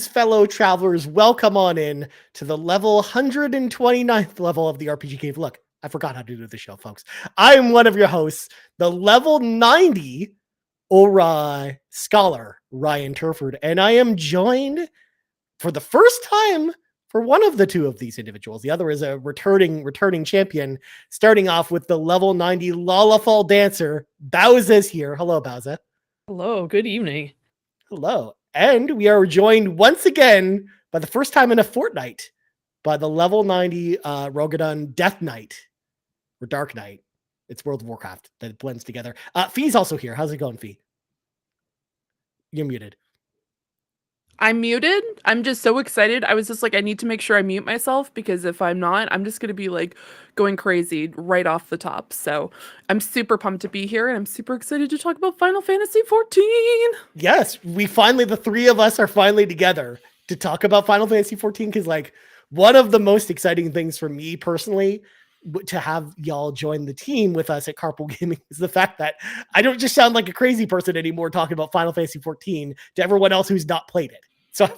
Greetings, fellow travelers. Welcome on in to the level 129th level of the RPG Cave. Look, I forgot how to do the show, folks. I am one of your hosts, the level 90 Ori Scholar, Ryan Turford, and I am joined for the first time for one of the two of these individuals. The other is a returning champion, starting off with the level 90 Lollafall dancer. Bowsah's here. Hello, Bowsah. Hello, good evening. Hello. And we are joined once again, by the first time in a fortnight, by the level 90 Rogadon Death Knight, or Dark Knight. It's World of Warcraft that blends together. Fi's also here. How's it going, Fi? You're muted. I'm muted. I'm just so excited. I was just like, I need to make sure I mute myself because if I'm not, I'm just going to be like going crazy right off the top. So I'm super pumped to be here and I'm super excited to talk about Final Fantasy XIV. Yes, the three of us are finally together to talk about Final Fantasy XIV because, like, one of the most exciting things for me personally to have y'all join the team with us at Carpool Gaming is the fact that I don't just sound like a crazy person anymore talking about Final Fantasy XIV to everyone else who's not played it. So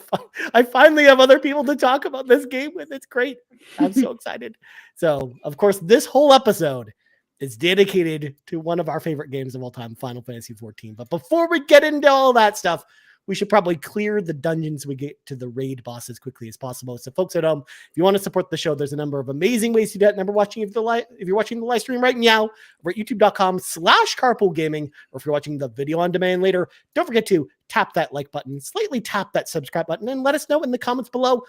I finally have other people to talk about this game with. It's great. I'm so excited. So, of course, this whole episode is dedicated to one of our favorite games of all time, Final Fantasy XIV. But before we get into all that stuff, we should probably clear the dungeons so we get to the raid boss as quickly as possible. So, folks at home, if you want to support the show, there's a number of amazing ways to do that. Remember, if you're watching the live stream right now, we're at youtube.com/carpoolgaming, or if you're watching the video on demand later, don't forget to tap that like button, slightly tap that subscribe button, and let us know in the comments below.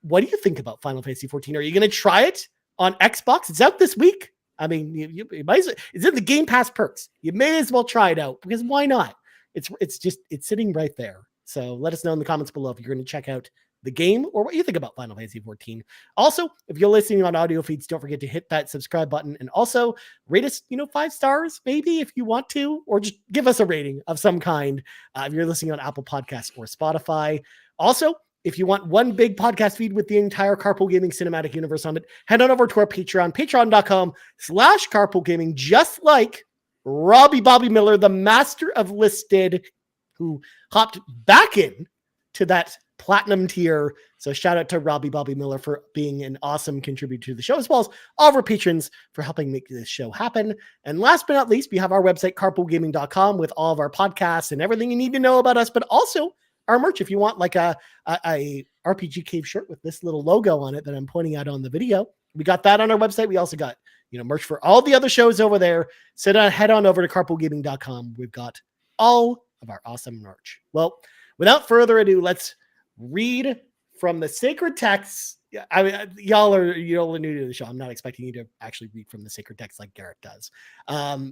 What do you think about Final Fantasy XIV? Are you going to try it on Xbox? It's out this week. I mean, you might as well, it's in the Game Pass perks. You may as well try it out because why not? It's sitting right there. So let us know in the comments below if you're going to check out the game or what you think about Final Fantasy XIV. Also, if you're listening on audio feeds, don't forget to hit that subscribe button and also rate us, 5 stars maybe if you want to, or just give us a rating of some kind if you're listening on Apple Podcasts or Spotify. Also, if you want one big podcast feed with the entire Carpool Gaming cinematic universe on it, head on over to our Patreon, patreon.com/Carpool Gaming, just like Robby Bobby Miller, the master of listed, who hopped back in to that platinum tier. So shout out to Robby Bobby Miller for being an awesome contributor to the show, as well as all of our patrons for helping make this show happen. And last but not least, we have our website, carpoolgaming.com, with all of our podcasts and everything you need to know about us, but also our merch. If you want like a RPG Cave shirt with this little logo on it that I'm pointing out on the video, we got that on our website. We also got merch for all the other shows over there. So head on over to carpoolgaming.com. We've got all of our awesome merch. Well, without further ado, let's read from the sacred texts. I mean, y'all are new to the show. I'm not expecting you to actually read from the sacred text like Garrett does.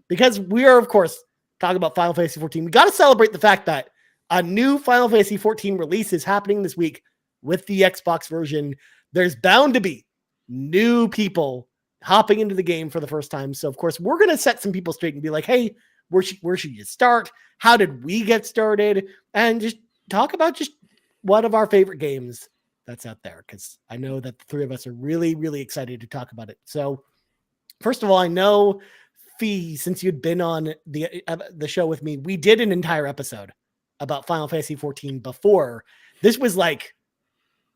Because we are, of course, talking about Final Fantasy XIV. We got to celebrate the fact that a new Final Fantasy XIV release is happening this week with the Xbox version. There's bound to be new people hopping into the game for the first time. So, of course, we're going to set some people straight and be like, hey, where should you start? How did we get started? And just talk about just one of our favorite games that's out there, because I know that the three of us are really, really excited to talk about it. So, first of all, I know, Fi, since you'd been on the show with me, we did an entire episode about Final Fantasy XIV before. This was like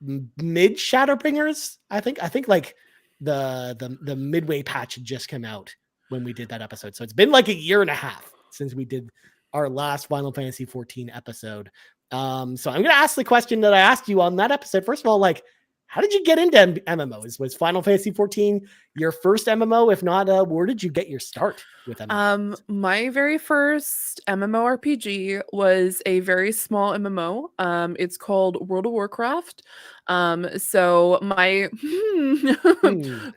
mid Shadowbringers, I think like the midway patch had just come out when we did that episode. So it's been like a year and a half since we did our last Final Fantasy XIV episode. So I'm going to ask the question that I asked you on that episode. First of all, like, how did you get into MMOs? Was Final Fantasy XIV your first MMO? If not, where did you get your start with MMOs? My very first MMORPG was a very small MMO. It's called World of Warcraft. So my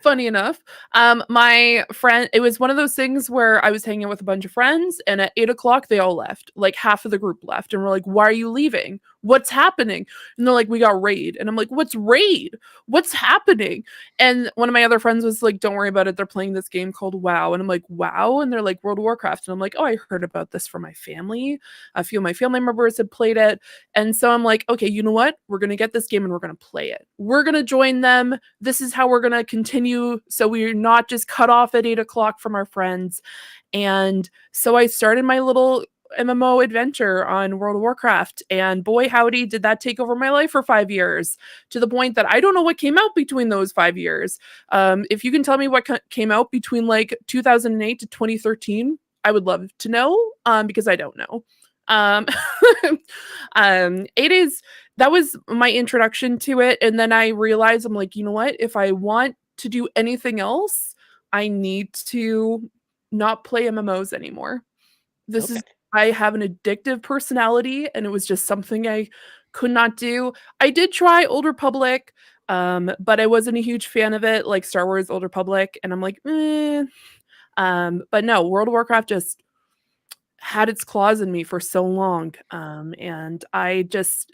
funny enough, my friend, it was one of those things where I was hanging out with a bunch of friends, and at 8 o'clock they all left. Like half of the group left, and we're like, "Why are you leaving? What's happening?" And they're like, "We got raid." And I'm like, "What's raid? What's happening?" And one of my other friends was like, "Don't worry about it. They're playing this game called WoW." And I'm like, "WoW?" And they're like, "World of Warcraft." And I'm like, "Oh, I heard about this from my family. A few of my family members had played it." And so I'm like, "Okay, you know what? We're going to get this game and we're going to play it. We're going to join them. This is how we're going to continue. So we're not just cut off at 8 o'clock from our friends." And so I started my little MMO adventure on World of Warcraft, and boy howdy did that take over my life for 5 years, to the point that I don't know what came out between those 5 years. If you can tell me what came out between like 2008 to 2013, I would love to know, because I don't know. Um, it is that was my introduction to it, and then I realized, I'm like, you know what? If I want to do anything else, I need to not play MMOs anymore. This Okay. is I have an addictive personality, and it was just something I could not do. I did try Old Republic, but I wasn't a huge fan of it, like Star Wars Old Republic, and I'm like, eh. But no, World of Warcraft just had its claws in me for so long. And I just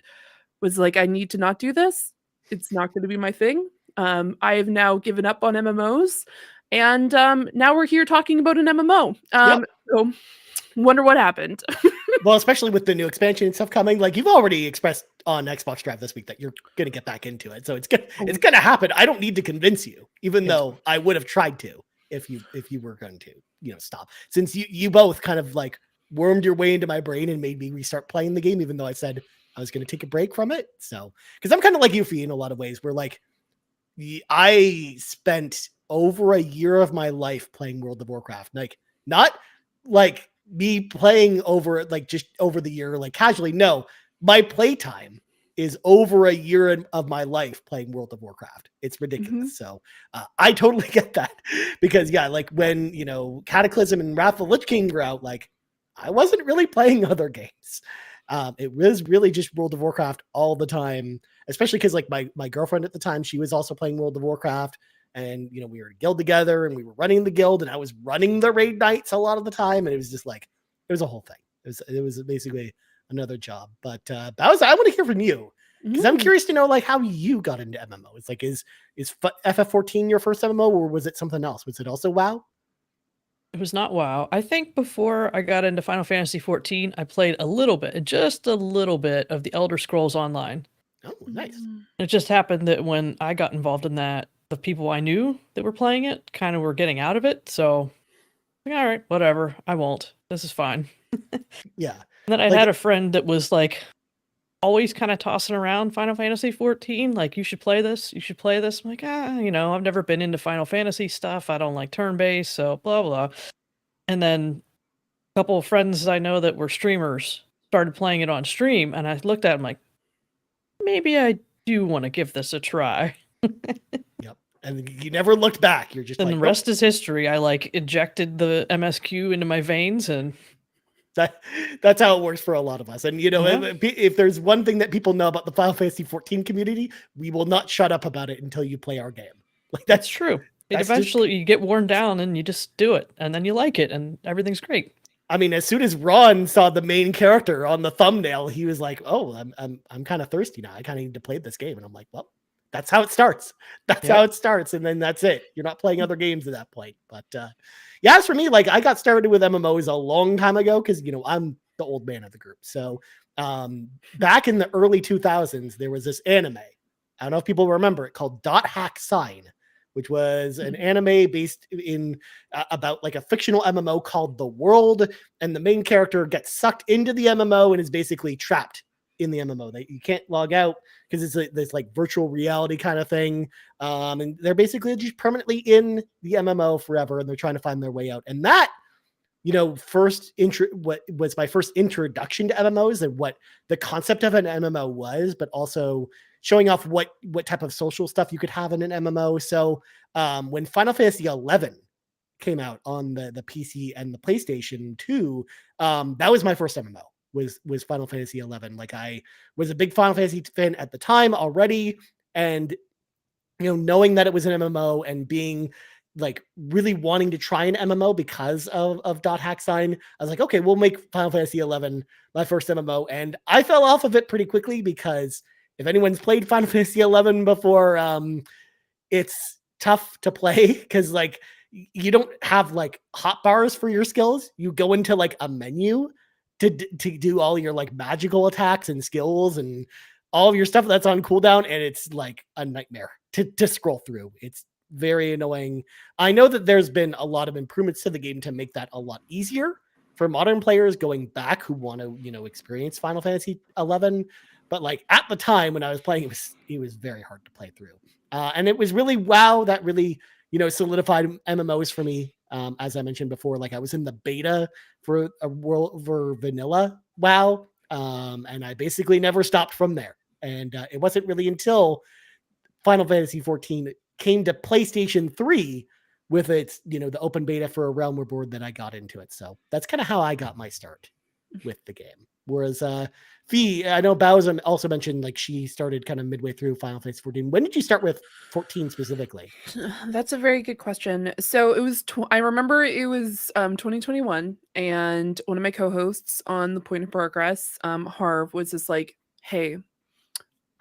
was like, I need to not do this. It's not going to be my thing. I have now given up on MMOs, and now we're here talking about an MMO. Yep. So wonder what happened. Well, especially with the new expansion and stuff coming, like you've already expressed on Xbox Drive this week that you're going to get back into it. So it's going to happen. I don't need to convince you, even though I would have tried to if you were going to, stop. Since you both kind of like wormed your way into my brain and made me restart playing the game, even though I said I was going to take a break from it. So, because I'm kind of like Yuffie in a lot of ways, where like I spent over a year of my life playing World of Warcraft, like not like me playing over like just over the year, like casually. No, my playtime is over a year of my life playing World of Warcraft. It's ridiculous. So I totally get that, because yeah, like when Cataclysm and Wrath of the Lich King were out, like I wasn't really playing other games. It was really just World of Warcraft all the time, especially because like my girlfriend at the time, she was also playing World of Warcraft, and we were in a guild together, and we were running the guild, and I was running the raid nights a lot of the time, and it was just like it was a whole thing. It was basically another job. But Bowsah, I want to hear from you, because I'm curious to know like how you got into MMO. It's like is FF14 your first MMO, or was it something else? Was it also WoW? It was not WoW. I think before I got into Final Fantasy XIV, I played a little bit, just a little bit of the Elder Scrolls Online. Oh, nice. It just happened that when I got involved in that, the people I knew that were playing it kind of were getting out of it. So, like, all right, whatever. I won't. This is fine. Yeah. And then I had a friend that was like always kind of tossing around Final Fantasy XIV. Like, you should play this. You should play this. I'm like, I've never been into Final Fantasy stuff. I don't like turn-based, so blah, blah. And then a couple of friends I know that were streamers started playing it on stream. And I looked at them like, maybe I do want to give this a try. Yep. And you never looked back. You're just and like, the rest is history. I like injected the MSQ into my veins, and that's how it works for a lot of us. And if there's one thing that people know about the Final Fantasy XIV community, we will not shut up about it until you play our game. Like that's true. Eventually you get worn down and you just do it, and then you like it, and everything's great. I mean, as soon as Ron saw the main character on the thumbnail, he was like, "Oh, I'm kind of thirsty now. I kind of need to play this game." And I'm like, "Well, that's how it starts. That's how it starts, and then that's it. You're not playing other games at that point." But yeah, as for me, like I got started with MMOs a long time ago because I'm the old man of the group. So back in the early 2000s, there was this anime. I don't know if people remember it, called Dot Hack Sign, which was an anime based in about like a fictional MMO called The World, and the main character gets sucked into the MMO and is basically trapped in the MMO. You can't log out because it's this like virtual reality kind of thing, and they're basically just permanently in the MMO forever, and they're trying to find their way out. And that, what was my first introduction to MMOs and what the concept of an MMO was, but also showing off what type of social stuff you could have in an MMO. So when Final Fantasy XI came out on the PC and the PlayStation 2, that was my first MMO. Was Final Fantasy XI. Like I was a big Final Fantasy fan at the time already, and knowing that it was an MMO and being like really wanting to try an MMO because of Dot Hack Sign, I was like, okay, we'll make Final Fantasy XI my first MMO, and I fell off of it pretty quickly because if anyone's played Final Fantasy XI before, it's tough to play because like you don't have like hotbars for your skills. You go into like a menu to do all your like magical attacks and skills and all of your stuff that's on cooldown, and it's like a nightmare to scroll through. It's very annoying. I know that there's been a lot of improvements to the game to make that a lot easier for modern players going back who want to, experience Final Fantasy XI. But like at the time when I was playing, it was very hard to play through. And it was really WoW that really, solidified MMOs for me. As I mentioned before, like I was in the beta for vanilla WoW. And I basically never stopped from there. And it wasn't really until Final Fantasy XIV came to PlayStation 3 with its, the open beta for A Realm Reborn that I got into it. So that's kind of how I got my start with the game. Whereas Fi, I know Bowsah also mentioned like she started kind of midway through Final Fantasy XIV. When did you start with 14 specifically? That's a very good question. So it was, I remember it was 2021, and one of my co-hosts on The Point of Progress, Harv, was just like, hey,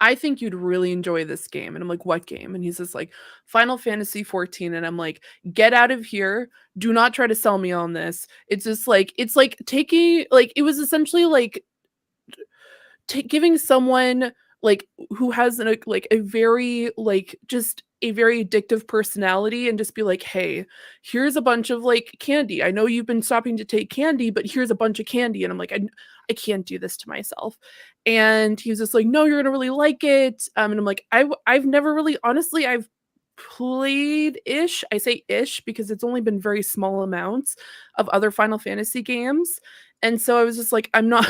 I think you'd really enjoy this game. And I'm like, what game? And he's just like, Final Fantasy XIV. And I'm like, get out of here. Do not try to sell me on this. It's just like, it's like taking, like, it was essentially like giving someone like who has a very like just a very addictive personality and just be like, hey, here's a bunch of like candy. I know you've been stopping to take candy, but here's a bunch of candy. And I'm like, I can't do this to myself. And he was just like, no, you're gonna really like it. And I'm like, I've never really, honestly, I've played ish. I say ish because it's only been very small amounts of other Final Fantasy games. And so I was just like, I'm not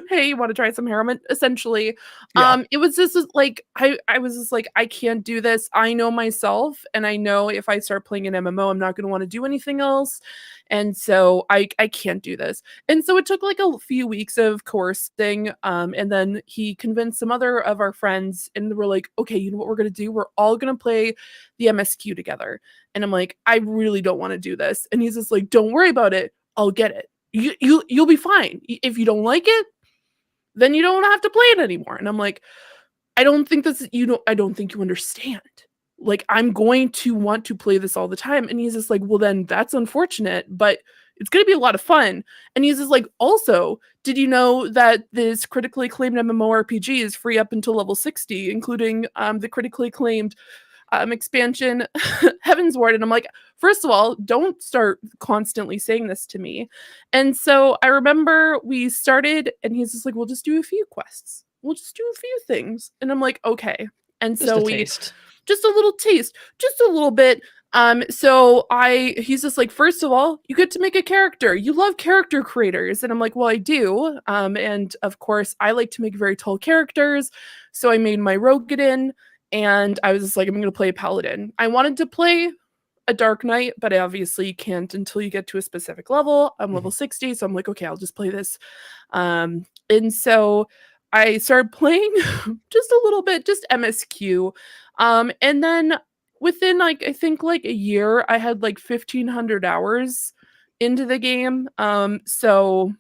hey, you want to try some heroin? Essentially. Yeah. It was just like I was just like, I can't do this. I know myself, and I know if I start playing an MMO, I'm not gonna want to do anything else. And so I can't do this. And so it took like a few weeks of coercing. And then he convinced some other of our friends, and we're like, okay, you know what we're gonna do? We're all gonna play the MSQ together. And I'm like, I really don't want to do this. And he's just like, don't worry about it. I'll get it. You'll be fine. If you don't like it, then you don't have to play it anymore. And I'm like, I don't think you understand. Like, I'm going to want to play this all the time. And he's just like, well, then that's unfortunate, but it's going to be a lot of fun. And he's just like, also, did you know that this critically acclaimed MMORPG is free up until level 60, including the critically acclaimed expansion Heavensward? And I'm like, first of all, don't start constantly saying this to me. And so I remember we started, and he's just like, we'll just do a few quests. We'll just do a few things. And I'm like, okay. And Just so just a little taste, just a little bit. He's just like, first of all, you get to make a character. You love character creators. And I'm like, well, I do. And of course, I like to make very tall characters. So I made my Rogadin. And I was just like, I'm going to play a paladin. I wanted to play a Dark Knight, but I obviously can't until you get to a specific level. I'm level 60, so I'm like, okay, I'll just play this. And so I started playing just a little bit, just MSQ. And then within like, I think like a year, I had like 1,500 hours into the game. So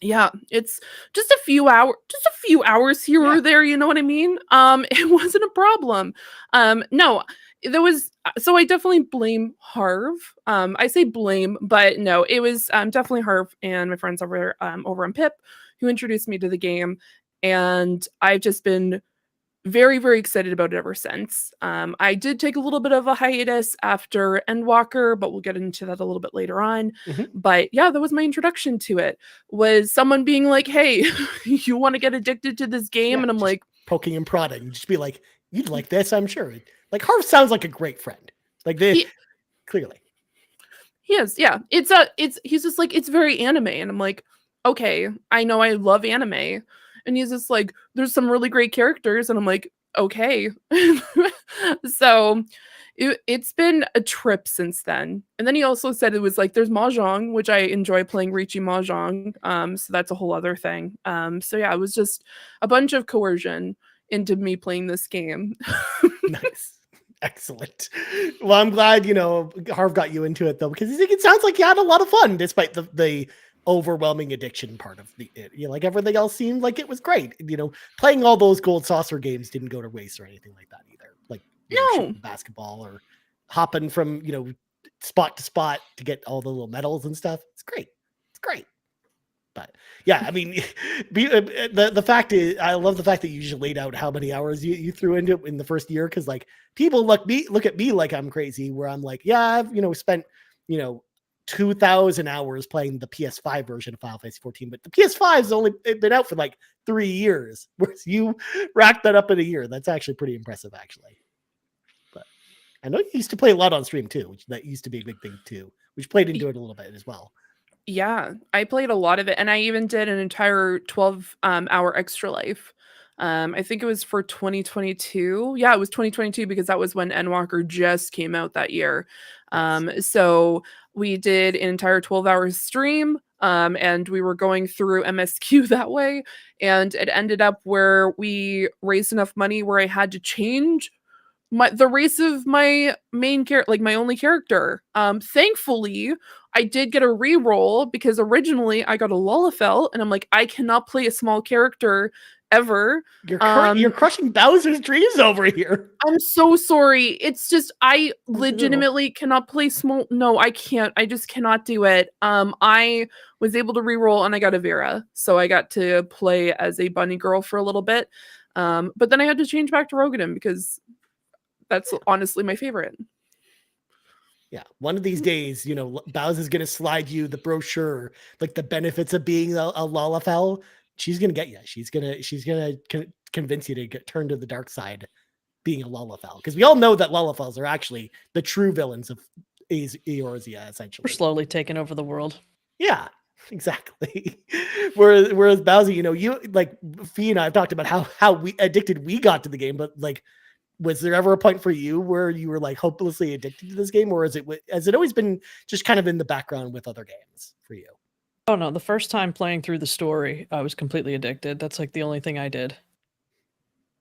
yeah, it's just a few hours here or there, you know what I mean? It wasn't a problem. No, there was, so I definitely blame Harv. I say blame, but no, it was definitely Harv and my friends over on Pip who introduced me to the game, and I've just been very, very excited about it ever since. I did take a little bit of a hiatus after Endwalker, but we'll get into that a little bit later on. But yeah, that was my introduction to it, was someone being like, hey, you want to get addicted to this game? Yeah, and I'm like, poking and prodding, just be like, you'd like this, I'm sure. Like, Harv sounds like a great friend. Like, clearly. He is, yeah. He's just like, it's very anime. And I'm like, okay, I know I love anime. And he's just like, there's some really great characters. And I'm like, okay. So it's been a trip since then. And then he also said it was like, there's Mahjong, which I enjoy playing Riichi Mahjong. So that's a whole other thing. So yeah, it was just a bunch of coercion into me playing this game. Nice. Excellent. Well, I'm glad, Harv got you into it though, because it sounds like you had a lot of fun despite the overwhelming addiction part of like everything else seemed like it was great. Playing all those gold saucer games didn't go to waste or anything like that either. Like shooting basketball or hopping from spot to spot to get all the little medals and stuff. It's great. But yeah, I mean, the fact is, I love the fact that you just laid out how many hours you threw into it in the first year, because like people look at me like I'm crazy, where I'm like, yeah, I've spent 2,000 hours playing the PS5 version of Final Fantasy XIV, but the PS5's only been out for like 3 years, whereas you racked that up in a year. That's actually pretty impressive, actually. But I know you used to play a lot on stream too, which that used to be a big thing too, which played into it a little bit as well. Yeah, I played a lot of it, and I even did an entire 12-hour extra life. I think it was for 2022. Yeah, it was 2022 because that was when Endwalker just came out that year. So we did an entire 12-hour stream, and we were going through MSQ that way, and it ended up where we raised enough money where I had to change the race of my main character, like my only character. Thankfully, I did get a reroll because originally I got a Lalafell, and I'm like, I cannot play a small character ever. You're crushing Bowser's dreams over here. I'm so sorry. It's just I legitimately cannot play small. No, I can't. I just cannot do it. I was able to reroll and I got a Vera, so I got to play as a bunny girl for a little bit. But then I had to change back to Rogadin because that's honestly my favorite. Yeah, one of these days, Bowser's gonna slide you the brochure, like the benefits of being a Lalafell. She's gonna get you. She's gonna convince you to turn to the dark side, being a Lalafell, because we all know that Lalafells are actually the true villains of Eorzea, essentially. We're slowly taking over the world. Yeah, exactly. whereas Bowser, you like Fee and I have talked about how we addicted we got to the game, but like, was there ever a point for you where you were like hopelessly addicted to this game, or has it always been just kind of in the background with other games for you? Oh no, the first time playing through the story, I was completely addicted. That's like the only thing I did.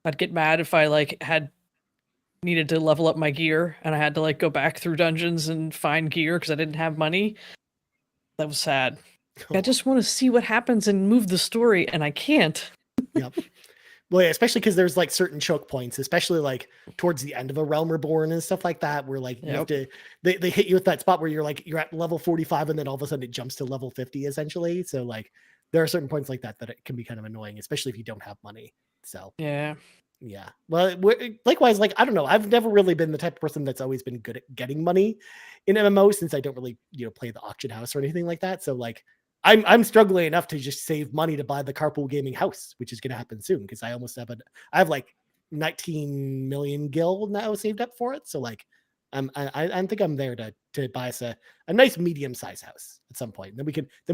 I'd get mad if I like had needed to level up my gear and I had to like go back through dungeons and find gear because I didn't have money. That was sad. I just want to see what happens and move the story, and I can't. Yep. Well, yeah, especially because there's like certain choke points, especially like towards the end of a Realm Reborn and stuff like that, where like you have to, they hit you at that spot where you're at level 45 and then all of a sudden it jumps to level 50 essentially. So like there are certain points like that it can be kind of annoying, especially if you don't have money. So yeah. Well, likewise, like I don't know, I've never really been the type of person that's always been good at getting money in MMO, since I don't really play the auction house or anything like that. So like I'm struggling enough to just save money to buy the carpool gaming house, which is going to happen soon because I have like 19 million gil now saved up for it. So like I think I'm there to buy us a nice medium sized house at some point. And then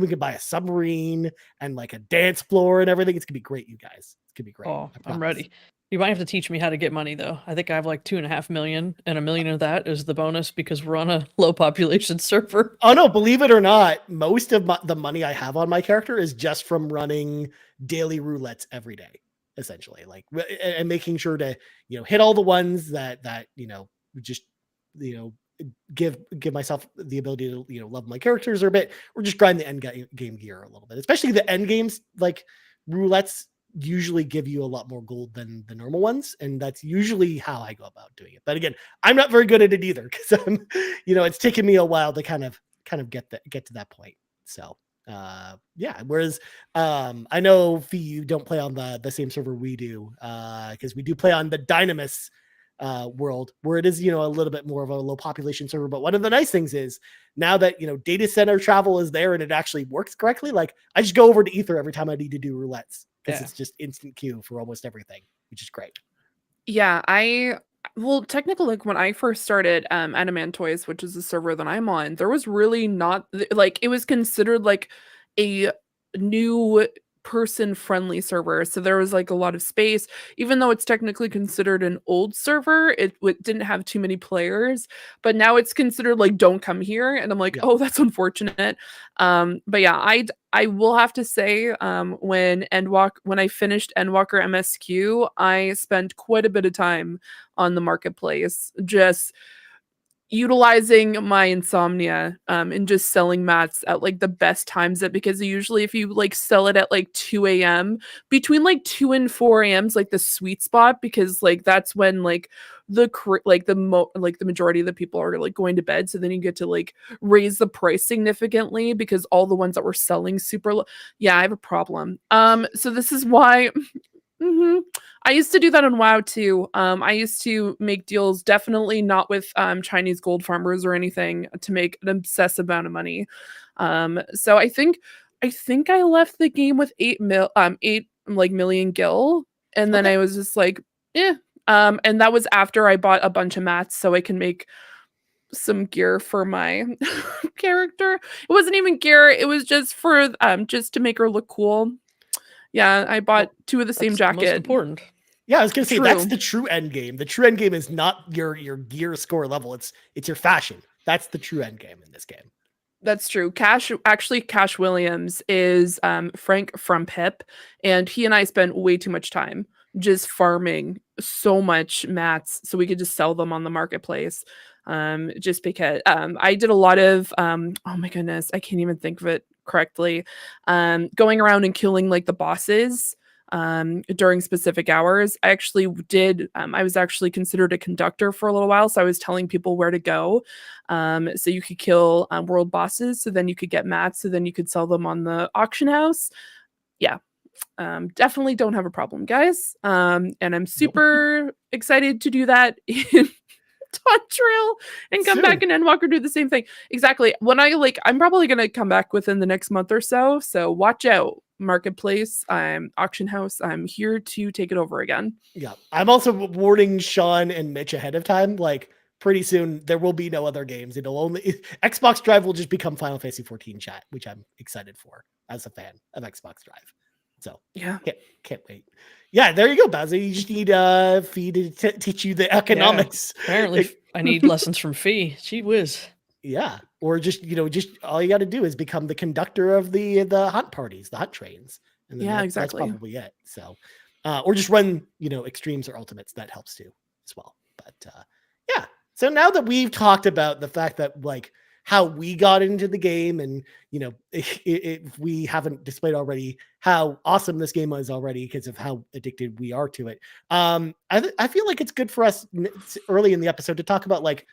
we can buy a submarine and like a dance floor and everything. It's gonna be great, you guys. It's gonna be great. Oh, I'm ready. You might have to teach me how to get money though. I think I have like 2.5 million, and $1 million of that is the bonus because we're on a low population server. Oh no, believe it or not, most of the money I have on my character is just from running daily roulettes every day, essentially, like, and making sure to hit all the ones that just give myself the ability to love my characters or a bit, or just grind the end game gear a little bit, especially the end games. Like roulettes usually give you a lot more gold than the normal ones, and that's usually how I go about doing it. But again, I'm not very good at it either because I'm it's taken me a while to kind of get to that point. So yeah, whereas I know Fee, you don't play on the same server we do, because we do play on the Dynamis world, where it is a little bit more of a low population server. But one of the nice things is now that data center travel is there and it actually works correctly, like I just go over to Ether every time I need to do roulettes, because it's just instant queue for almost everything, which is great. Yeah, well, technically, like when I first started Animan Toys, which is the server that I'm on, there was really not like, it was considered like a new person friendly server, so there was like a lot of space. Even though it's technically considered an old server, it didn't have too many players, but now it's considered like don't come here, and I'm like, oh, that's unfortunate. But yeah, I will have to say, when I finished Endwalker MSQ, I spent quite a bit of time on the marketplace, just utilizing my insomnia and just selling mats at like the best times, because usually if you like sell it at like 2 a.m. between like 2 and 4 a.m. is like the sweet spot, because like that's when like the majority of the people are like going to bed, so then you get to like raise the price significantly because all the ones that were selling super low. Yeah, I have a problem. So this is why I used to do that on WoW too. I used to make deals, definitely not with Chinese gold farmers or anything, to make an obsessive amount of money. So I think I left the game with 8 million gil, and then Okay. I was just like, eh. And that was after I bought a bunch of mats so I can make some gear for my character. It wasn't even gear, it was just for just to make her look cool. Yeah, I bought Well, 2 of the same That's the most jacket. important. Yeah, I was gonna say that's True. the true end game. The true end game is not your gear score level. It's your fashion. That's the true end game in this game. That's true. Cash Williams is Frank from Pip, and he and I spent way too much time just farming so much mats so we could just sell them on the marketplace. Just because I did a lot of oh my goodness, I can't even think of it correctly. Going around and killing like the bosses during specific hours. I actually did I was actually considered a conductor for a little while, so I was telling people where to go. So you could kill world bosses, so then you could get mats, so then you could sell them on the auction house. Yeah. Definitely don't have a problem, guys. And I'm super excited to do that in Trail and come back Soon. and Endwalker do the same thing. Exactly. When I'm probably gonna come back within the next month or so. So watch out. Marketplace, auction house. I'm here to take it over again. Yeah, I'm also warning Sean and Mitch ahead of time. Like, pretty soon there will be no other games. It'll only Xbox Drive will just become Final Fantasy 14 chat, which I'm excited for as a fan of Xbox Drive. So Yeah. can't wait. Yeah, there you go, Bowsah. You just need Fee to teach you the economics. Apparently, I need lessons from Fee. Gee whiz. Yeah, or just just all you got to do is become the conductor of the hunt parties, the hunt trains, and then Yeah, that's exactly. probably it. So, or just run extremes or ultimates. That helps too as well. But yeah, so now that we've talked about the fact that like how we got into the game, and if we haven't displayed already how awesome this game was already because of how addicted we are to it, I feel like it's good for us early in the episode to talk about like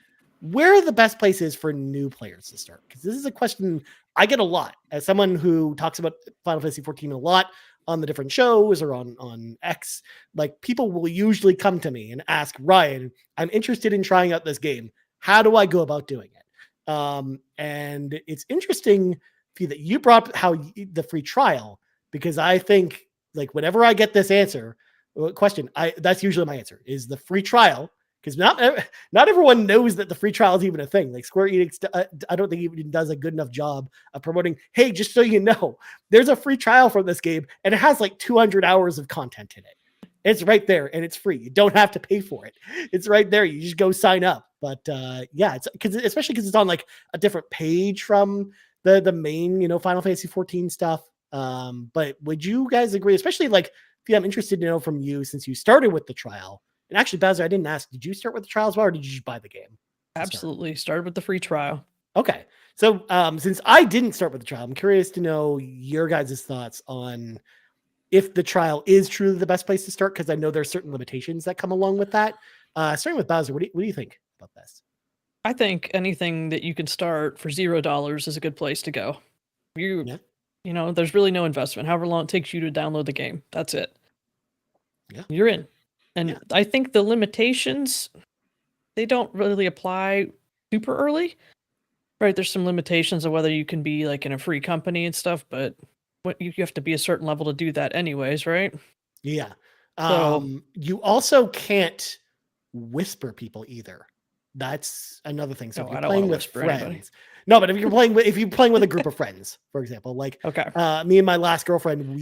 where are the best places for new players to start? Because this is a question I get a lot as someone who talks about Final Fantasy XIV a lot on the different shows or on X. Like, people will usually come to me and ask, Ryan, I'm interested in trying out this game. How do I go about doing it? And it's interesting that you brought up the free trial, because I think like whenever I get this question, that's usually my answer is the free trial. Because not everyone knows that the free trial is even a thing. Like Square Enix, I don't think even does a good enough job of promoting, hey, just so you know, there's a free trial for this game, and it has like 200 hours of content in it. It's right there, and it's free. You don't have to pay for it. It's right there. You just go sign up. But yeah, it's especially because it's on like a different page from the main, Final Fantasy 14 stuff. But would you guys agree, especially like, if I'm interested to know from you, since you started with the trial. And actually, Bowsah, I didn't ask, did you start with the trial as well, or did you just buy the game? Absolutely. Started with the free trial. Okay. So since I didn't start with the trial, I'm curious to know your guys' thoughts on if the trial is truly the best place to start, because I know there's certain limitations that come along with that. Starting with Bowsah, what do you think about this? I think anything that you can start for $0 is a good place to go. There's really no investment. However long it takes you to download the game, that's it. Yeah. You're in. And I think the limitations, they don't really apply super early, right? There's some limitations of whether you can be like in a free company and stuff, but you have to be a certain level to do that anyways, right? Yeah. So, you also can't whisper people either. That's another thing. So if you're playing with friends, no, but if you're playing with a group of friends, for example, like me and my last girlfriend,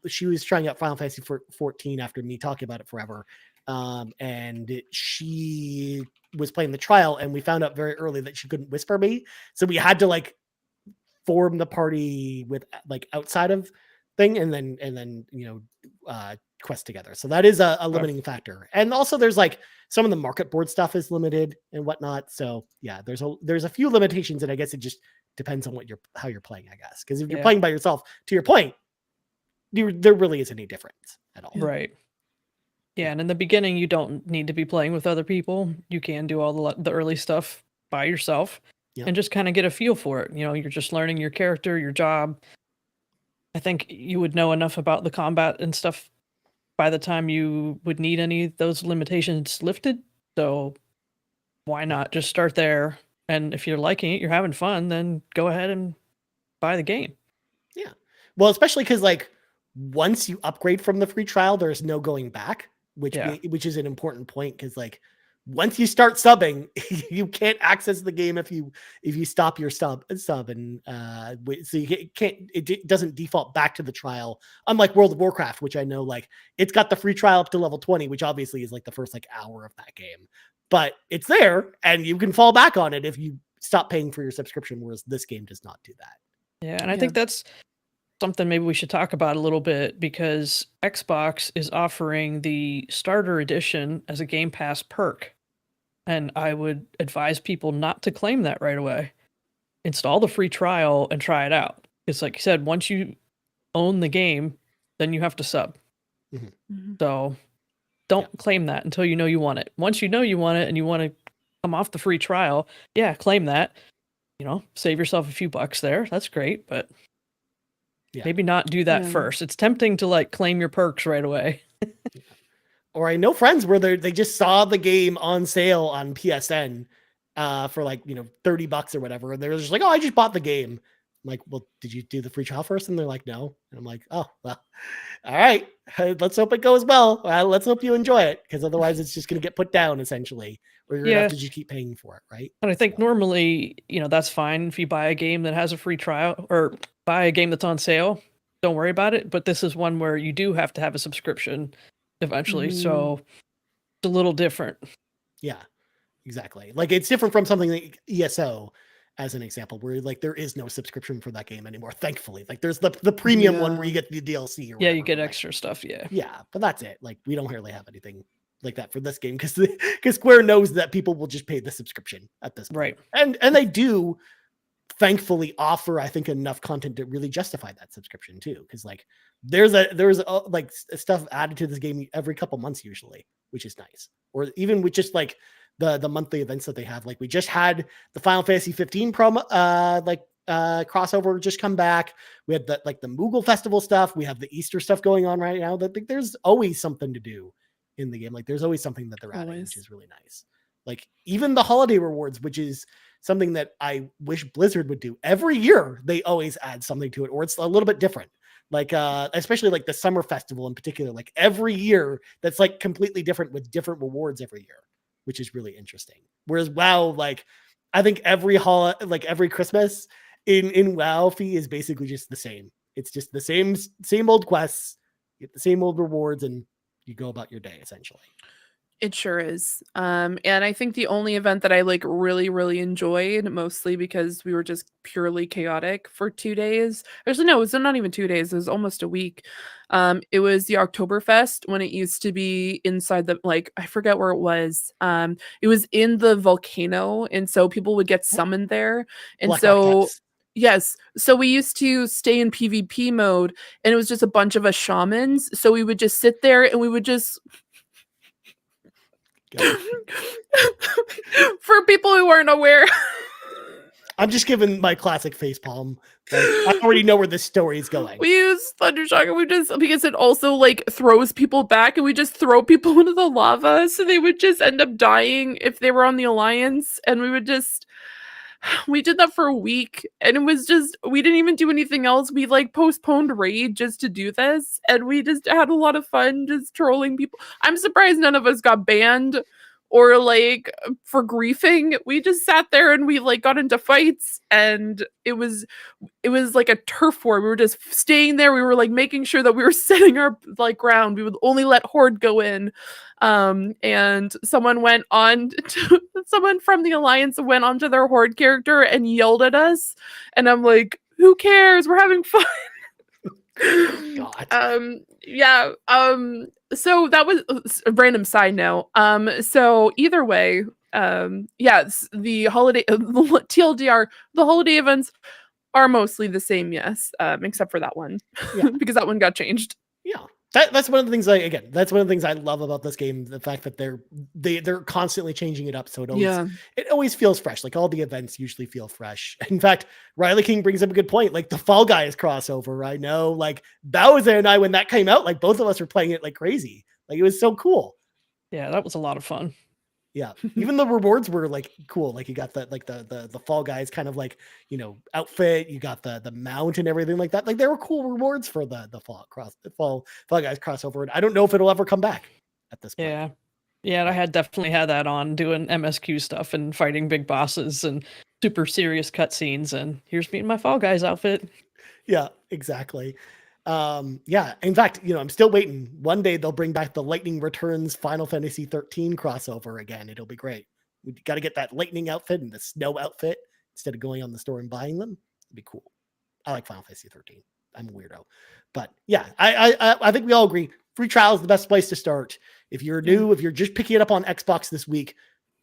she was trying out Final Fantasy 14 after me talking about it forever. And she was playing the trial, and we found out very early that she couldn't whisper me. So we had to like form the party with like outside of thing and then quest together. So that is a limiting factor. And also there's like some of the market board stuff is limited and whatnot. So yeah, there's a few limitations, and I guess it just depends on how you're playing, I guess. Because if you're playing by yourself, to your point, there really isn't any difference at all. Right. Yeah, and in the beginning, you don't need to be playing with other people. You can do all the early stuff by yourself and just kind of get a feel for it. You're just learning your character, your job. I think you would know enough about the combat and stuff by the time you would need any of those limitations lifted. So why not just start there? And if you're liking it, you're having fun, then go ahead and buy the game. Yeah. Well, especially because like once you upgrade from the free trial, there's no going back, which is an important point because like once you start subbing, you can't access the game if you stop your sub and so you can't, it doesn't default back to the trial, unlike World of Warcraft, which I know like it's got the free trial up to level 20, which obviously is like the first like hour of that game, but it's there and you can fall back on it if you stop paying for your subscription, whereas this game does not do that. Yeah, and I think that's something maybe we should talk about a little bit, because Xbox is offering the starter edition as a Game Pass perk. And I would advise people not to claim that right away. Install the free trial and try it out. It's like you said, once you own the game, then you have to sub. Mm-hmm. So don't claim that until you know you want it. Once you know you want it and you want to come off the free trial, claim that. You know, save yourself a few bucks there. That's great, but maybe not do that first. It's tempting to like claim your perks right away. Or I know friends where they just saw the game on sale on PSN for like, $30 or whatever. And they're just like, oh, I just bought the game. I'm like, well, did you do the free trial first? And they're like, no. And I'm like, oh, well, all right. Let's hope it goes well. Let's hope you enjoy it, because otherwise it's just going to get put down essentially, or you're going to have to just keep paying for it, right? And I think normally, that's fine if you buy a game that has a free trial or buy a game that's on sale. Don't worry about it. But this is one where you do have to have a subscription eventually. So it's a little different. Yeah, exactly. Like it's different from something like ESO, as an example, where like there is no subscription for that game anymore. Thankfully, like there's the premium one where you get the DLC or whatever, you get extra stuff. Yeah, but that's it. Like we don't really have anything like that for this game because Square knows that people will just pay the subscription at this point. Right. And they do thankfully offer, I think, enough content to really justify that subscription too. Because like there's like stuff added to this game every couple months usually, which is nice. Or even with just like the monthly events that they have. Like we just had the Final Fantasy XV promo, crossover just come back. We had the Moogle Festival stuff. We have the Easter stuff going on right now. That there's always something to do in the game. Like there's always something that they're adding, which is really nice. Like even the holiday rewards, which is something that I wish Blizzard would do every year. They always add something to it, or it's a little bit different. Like, especially like the summer festival in particular, like every year that's like completely different with different rewards every year, which is really interesting. Whereas WoW, like I think every Christmas in WoW fee is basically just the same. It's just the same old quests, you get the same old rewards, and you go about your day essentially. It sure is. And I think the only event that I like really, really enjoyed, mostly because we were just purely chaotic for 2 days. Actually, no, it was not even 2 days. It was almost a week. It was the Oktoberfest when it used to be inside the, like, I forget where it was. It was in the volcano. And so people would get summoned there. And yes. So we used to stay in PvP mode, and it was just a bunch of us shamans. So we would just sit there and we would just... For people who weren't aware, I'm just giving my classic facepalm. Like, I already know where this story is going. We use Thundershock, and we just, because it also like throws people back, and we just throw people into the lava, so they would just end up dying if they were on the Alliance, and we did that for a week, and it was just, we didn't even do anything else. We like postponed Raid just to do this, and we just had a lot of fun just trolling people. I'm surprised none of us got banned or like for griefing. We just sat there and we like got into fights, and it was like a turf war. We were just staying there. We were like making sure that we were setting our like ground. We would only let Horde go in. And someone from the Alliance went onto their Horde character and yelled at us. And I'm like, who cares? We're having fun. God. So that was a random side note. So either way, the holiday, TLDR, the holiday events are mostly the same, yes, except for that one, because that one got changed. Yeah. That's one of the things that's one of the things I love about this game. The fact that they're constantly changing it up. So it always feels fresh. Like all the events usually feel fresh. In fact, Riley King brings up a good point. Like the Fall Guys crossover. I know like Bowsah and I, when that came out, like both of us were playing it like crazy. Like it was so cool. Yeah, that was a lot of fun. Yeah. Even the rewards were like cool. Like you got that, like the Fall Guys kind of like, outfit, you got the mount and everything like that. Like there were cool rewards for the Fall Guys crossover. And I don't know if it'll ever come back at this point. Yeah. Yeah, I had definitely had that on doing MSQ stuff and fighting big bosses and super serious cutscenes. And here's me in my Fall Guys outfit. Yeah, exactly. Yeah, in fact, I'm still waiting. One day they'll bring back the Lightning Returns Final Fantasy XIII crossover again. It'll be great. We got to get that lightning outfit and the snow outfit instead of going on the store and buying them. It'd be cool. I like Final Fantasy XIII. I'm a weirdo, but yeah, I think we all agree. Free trial is the best place to start. If you're new, if you're just picking it up on Xbox this week,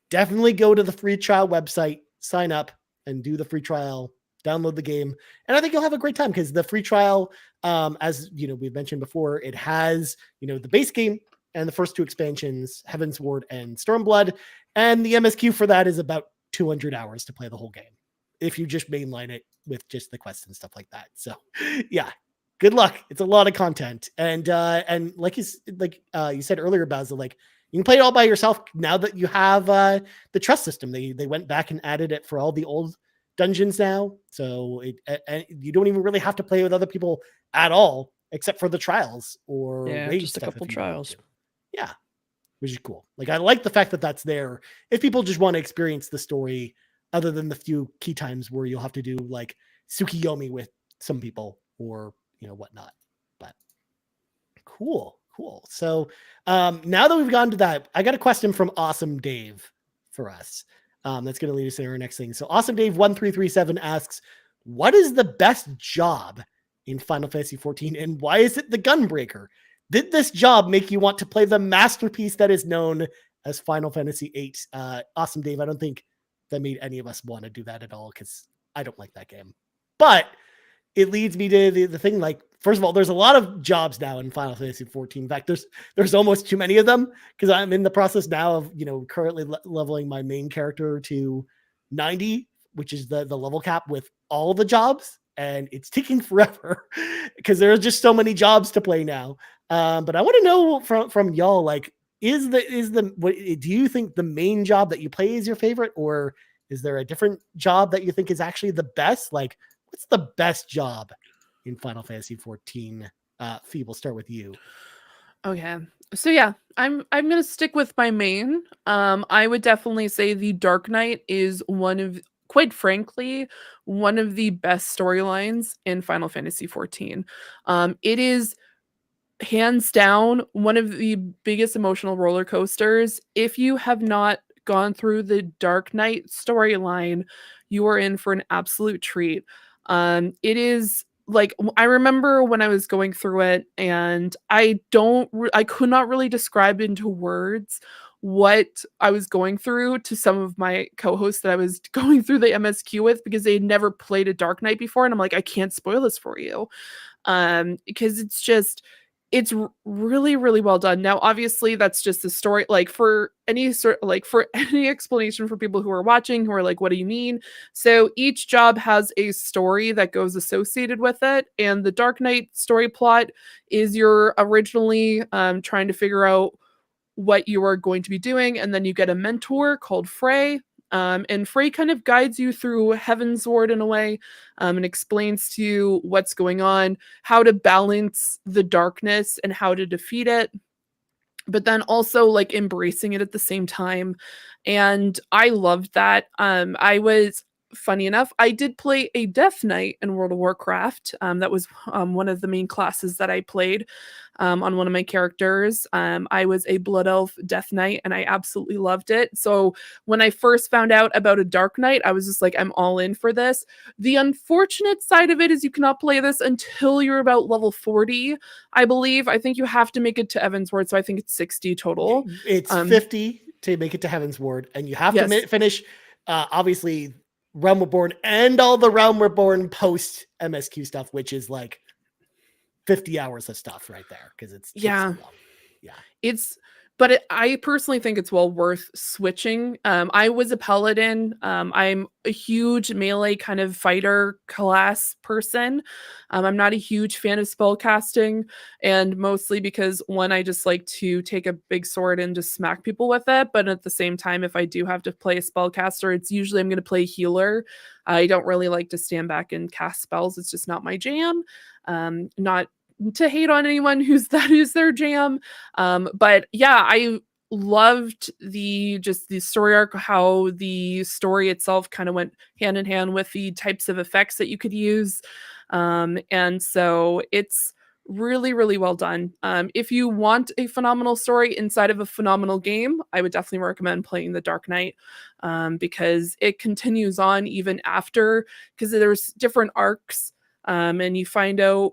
definitely go to the free trial website, sign up, and do the free trial. Download the game, and I think you'll have a great time because the free trial, as we've mentioned before, it has the base game and the first two expansions, Heavensward and Stormblood, and the MSQ for that is about 200 hours to play the whole game if you just mainline it with just the quests and stuff like that. So, yeah, good luck. It's a lot of content, and like you said earlier, Basil, like you can play it all by yourself now that you have the trust system. They went back and added it for all the old dungeons now, so you don't even really have to play with other people at all except for the trials or just a couple trials. Yeah, which is cool. Like I like the fact that that's there if people just want to experience the story other than the few key times where you'll have to do like Tsukiyomi with some people or whatnot. But cool. So now that we've gone to that, I got a question from Awesome Dave for us. That's going to lead us to our next thing. So Awesome Dave 1337 asks, what is the best job in Final Fantasy XIV and why is it the Gunbreaker? Did this job make you want to play the masterpiece that is known as Final Fantasy VIII? Awesome Dave, I don't think that made any of us want to do that at all because I don't like that game. But it leads me to the thing, like, first of all, there's a lot of jobs now in Final Fantasy XIV. In fact, there's almost too many of them because I'm in the process now of, currently leveling my main character to 90, which is the level cap with all the jobs. And it's taking forever because there are just so many jobs to play now. But I want to know from y'all, like, do you think the main job that you play is your favorite, or is there a different job that you think is actually the best? Like, what's the best job in Final Fantasy XIV? Fee, we'll start with you. Okay. So yeah, I'm gonna stick with my main. I would definitely say the Dark Knight is quite frankly, one of the best storylines in Final Fantasy XIV. It is hands down one of the biggest emotional roller coasters. If you have not gone through the Dark Knight storyline, you are in for an absolute treat. It is like, I remember when I was going through it, and I could not really describe into words what I was going through to some of my co-hosts that I was going through the MSQ with because they had never played a Dark Knight before, and I'm like, I can't spoil this for you, because it's really, really well done. Now, obviously, that's just the story. Like for any explanation for people who are watching, who are like, what do you mean? So each job has a story that goes associated with it. And the Dark Knight story plot is you're originally trying to figure out what you are going to be doing. And then you get a mentor called Frey. And Frey kind of guides you through Heavensward in a way, and explains to you what's going on, how to balance the darkness and how to defeat it, but then also like embracing it at the same time. And I loved that. Funny enough, I did play a Death Knight in World of Warcraft. That was one of the main classes that I played on one of my characters. I was a Blood Elf Death Knight, and I absolutely loved it. So when I first found out about a Dark Knight, I was just like, I'm all in for this. The unfortunate side of it is you cannot play this until you're about level 40, I believe. I think you have to make it to Heavensward, so I think it's 60 total. It's 50 to make it to Heavensward, and you have to finish, obviously, Realm Reborn and all the Realm Reborn post MSQ stuff, which is like 50 hours of stuff right there because it's too long. Yeah. But I personally think it's well worth switching. I was a paladin. I'm a huge melee kind of fighter class person. I'm not a huge fan of spell casting, and mostly because one, I just like to take a big sword and just smack people with it. But at the same time, if I do have to play a spellcaster, it's usually I'm going to play healer. I don't really like to stand back and cast spells. It's just not my jam. Not to hate on anyone who's their jam. But yeah, I loved the story arc, how the story itself kind of went hand in hand with the types of effects that you could use. And so it's really, really well done. If you want a phenomenal story inside of a phenomenal game, I would definitely recommend playing The Dark Knight, because it continues on even after, because there's different arcs, and you find out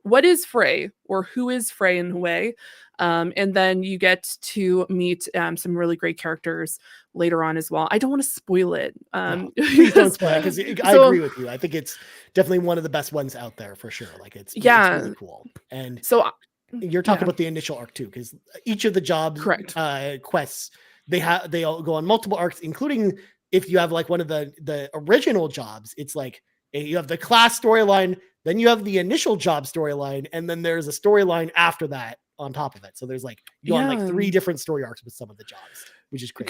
what is Frey, or who is Frey in a way. And then you get to meet some really great characters later on as well. I don't want to spoil it. No, please don't spoil it, because I agree with you. I think it's definitely one of the best ones out there for sure. Like it's really cool. And so you're talking about the initial arc too, because each of the jobs, quests, they all go on multiple arcs, including if you have like one of the original jobs, it's like you have the class storyline, then you have the initial job storyline, and then there's a storyline after that on top of it. So there's like you're on like 3 different story arcs with some of the jobs, which is great.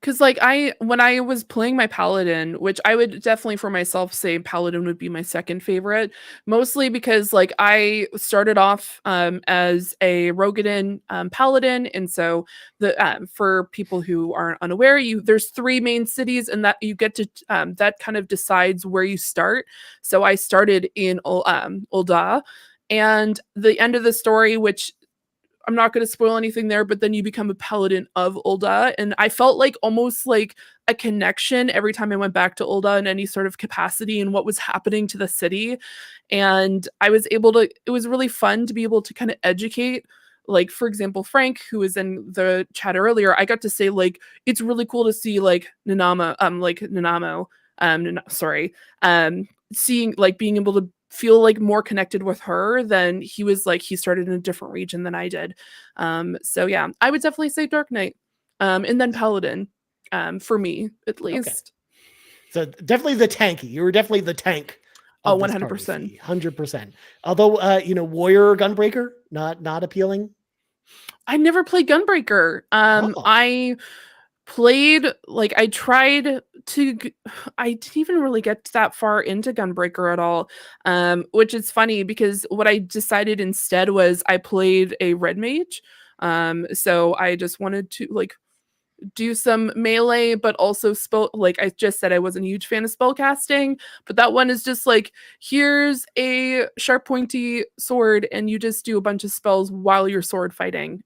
Because like when I was playing my paladin, which I would definitely for myself say paladin would be my second favorite, mostly because like I started off as a Rogadin paladin, and so the for people who aren't unaware, there's 3 main cities, and that you get to that kind of decides where you start. So I started in Ul'dah, and the end of the story, which I'm not going to spoil anything there, but then you become a paladin of Ul'dah. And I felt like almost like a connection every time I went back to Ul'dah in any sort of capacity and what was happening to the city. And I was able to, it was really fun to be able to kind of educate, like, for example, Frank, who was in the chat earlier, I got to say, like, it's really cool to see like Nanamo, seeing, like, being able to feel like more connected with her than he was. Like, he started in a different region than I did. So yeah, I would definitely say Dark Knight, and then Paladin, for me at least. So definitely the tanky. You were definitely the tank. Oh, 100%. 100%. Although, Warrior or Gunbreaker, not appealing. I never played Gunbreaker. I played, like, I didn't even really get that far into Gunbreaker at all, which is funny because what I decided instead was I played a red mage, so I just wanted to, like, do some melee, but also spell. Like I just said, I wasn't a huge fan of spell casting, but that one is just like, here's a sharp pointy sword and you just do a bunch of spells while you're sword fighting.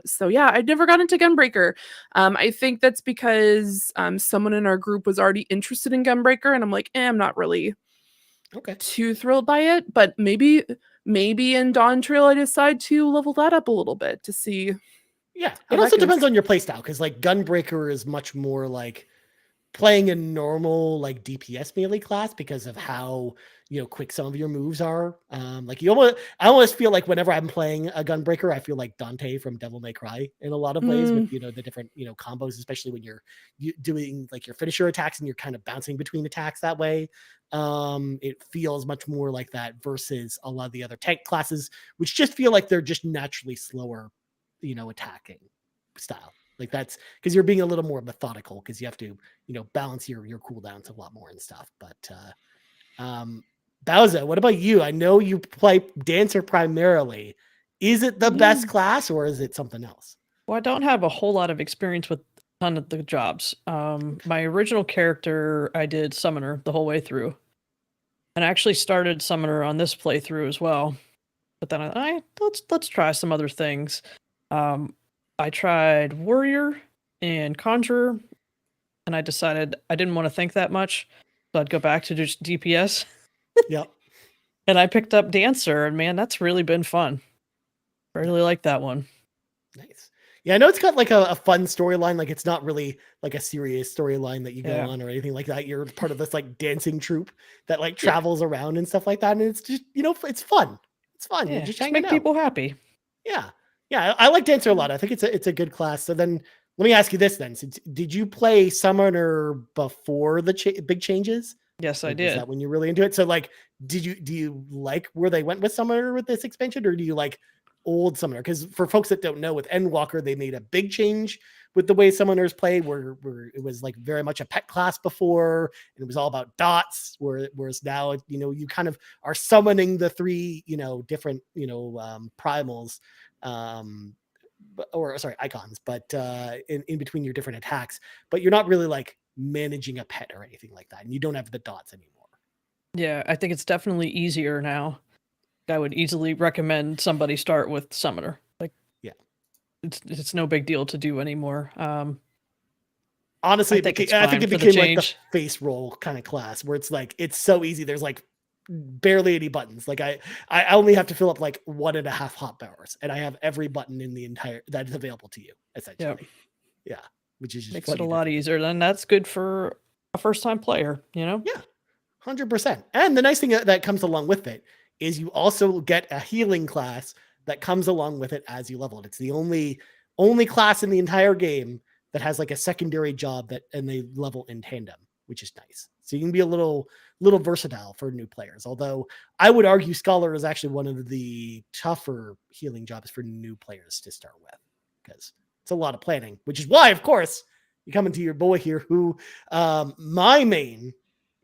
So yeah, I never got into Gunbreaker. I think that's because someone in our group was already interested in Gunbreaker, and I'm like, I'm not really too thrilled by it, but maybe in Dawn Trail I decide to level that up a little bit to see. Yeah, it also depends on your playstyle, because like Gunbreaker is much more like playing a normal like DPS melee class because of how quick some of your moves are. Like I almost feel like whenever I'm playing a Gunbreaker, I feel like Dante from Devil May Cry in a lot of ways with the different combos, especially when you're doing like your finisher attacks and you're kind of bouncing between attacks that way. It feels much more like that versus a lot of the other tank classes, which just feel like they're just naturally slower attacking style. Like that's because you're being a little more methodical because you have to balance your cooldowns a lot more and stuff. But Bowsah, what about you? I know you play Dancer primarily. Is it the best class, or is it something else? Well, I don't have a whole lot of experience with a ton of the jobs. My original character, I did Summoner the whole way through, and I actually started Summoner on this playthrough as well. But then let's try some other things. I tried Warrior and Conjurer, and I decided I didn't want to think that much, so I'd go back to just DPS. Yep. And I picked up Dancer, and man, that's really been fun. I really like that one. Nice. Yeah, I know it's got like a fun storyline. Like it's not really like a serious storyline that you go on or anything like that. You're part of this like dancing troupe that like travels around and stuff like that. And it's just, it's fun. It's fun. You're Yeah, just just hanging make out. people happy. Yeah. I like Dancer a lot. I think it's a good class. So then let me ask you this then. So did you play Summoner before the big changes? Yes, I Like, did. was that when you're really into it? So like, do you like where they went with Summoner with this expansion, or do you like old Summoner? Because for folks that don't know, with Endwalker, they made a big change with the way Summoners play, where it was like very much a pet class before, and it was all about dots. Whereas now, you kind of are summoning the three, different, primals, or sorry, icons, but in between your different attacks, but you're not really like managing a pet or anything like that, and you don't have the dots anymore. Yeah, I think it's definitely easier now. I would easily recommend somebody start with Summoner. Like, Yeah. It's no big deal to do anymore. Honestly, I think I think it for the became like the change. face roll kind of class where it's like it's so easy. There's like barely any buttons. Like I only have to fill up like 1.5 hotbars, and I have every button in the entire that is available to you, essentially. Yeah, which is just Makes it a funny to lot think. easier. And that's good for a first-time player, Yeah, 100%. And the nice thing that comes along with it is you also get a healing class that comes along with it as you level it. It's the only class in the entire game that has like a secondary job and they level in tandem, which is nice. So you can be a little versatile for new players. Although I would argue Scholar is actually one of the tougher healing jobs for new players to start with, because it's a lot of planning, which is why, of course, you come into your boy here who my main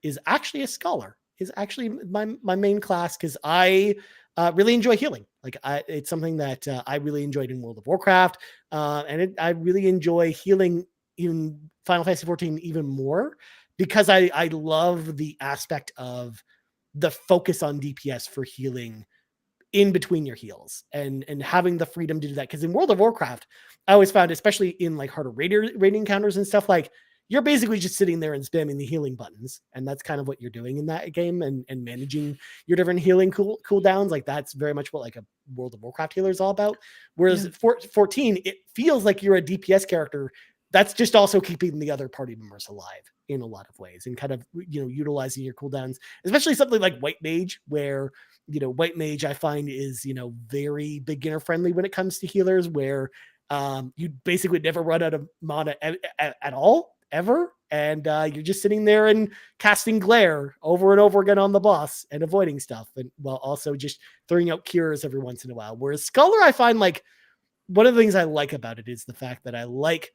is actually a Scholar, is actually my main class, because I really enjoy healing. Like it's something that I really enjoyed in World of Warcraft, and I really enjoy healing in Final Fantasy XIV even more, because I love the aspect of the focus on DPS for healing in between your heals, and having the freedom to do that. Because in World of Warcraft, I always found, especially in like harder raid encounters and stuff, like you're basically just sitting there and spamming the healing buttons, and that's kind of what you're doing in that game, and managing your different healing cooldowns. Like that's very much what like a World of Warcraft healer is all about. Whereas 14, it feels like you're a DPS character that's just also keeping the other party members alive in a lot of ways, and kind of utilizing your cooldowns, especially something like White Mage, where White Mage I find is very beginner friendly when it comes to healers, where you basically never run out of mana at all, ever, and you're just sitting there and casting glare over and over again on the boss and avoiding stuff, and while also just throwing out cures every once in a while. Whereas Scholar, I find like one of the things I like about it is the fact that I like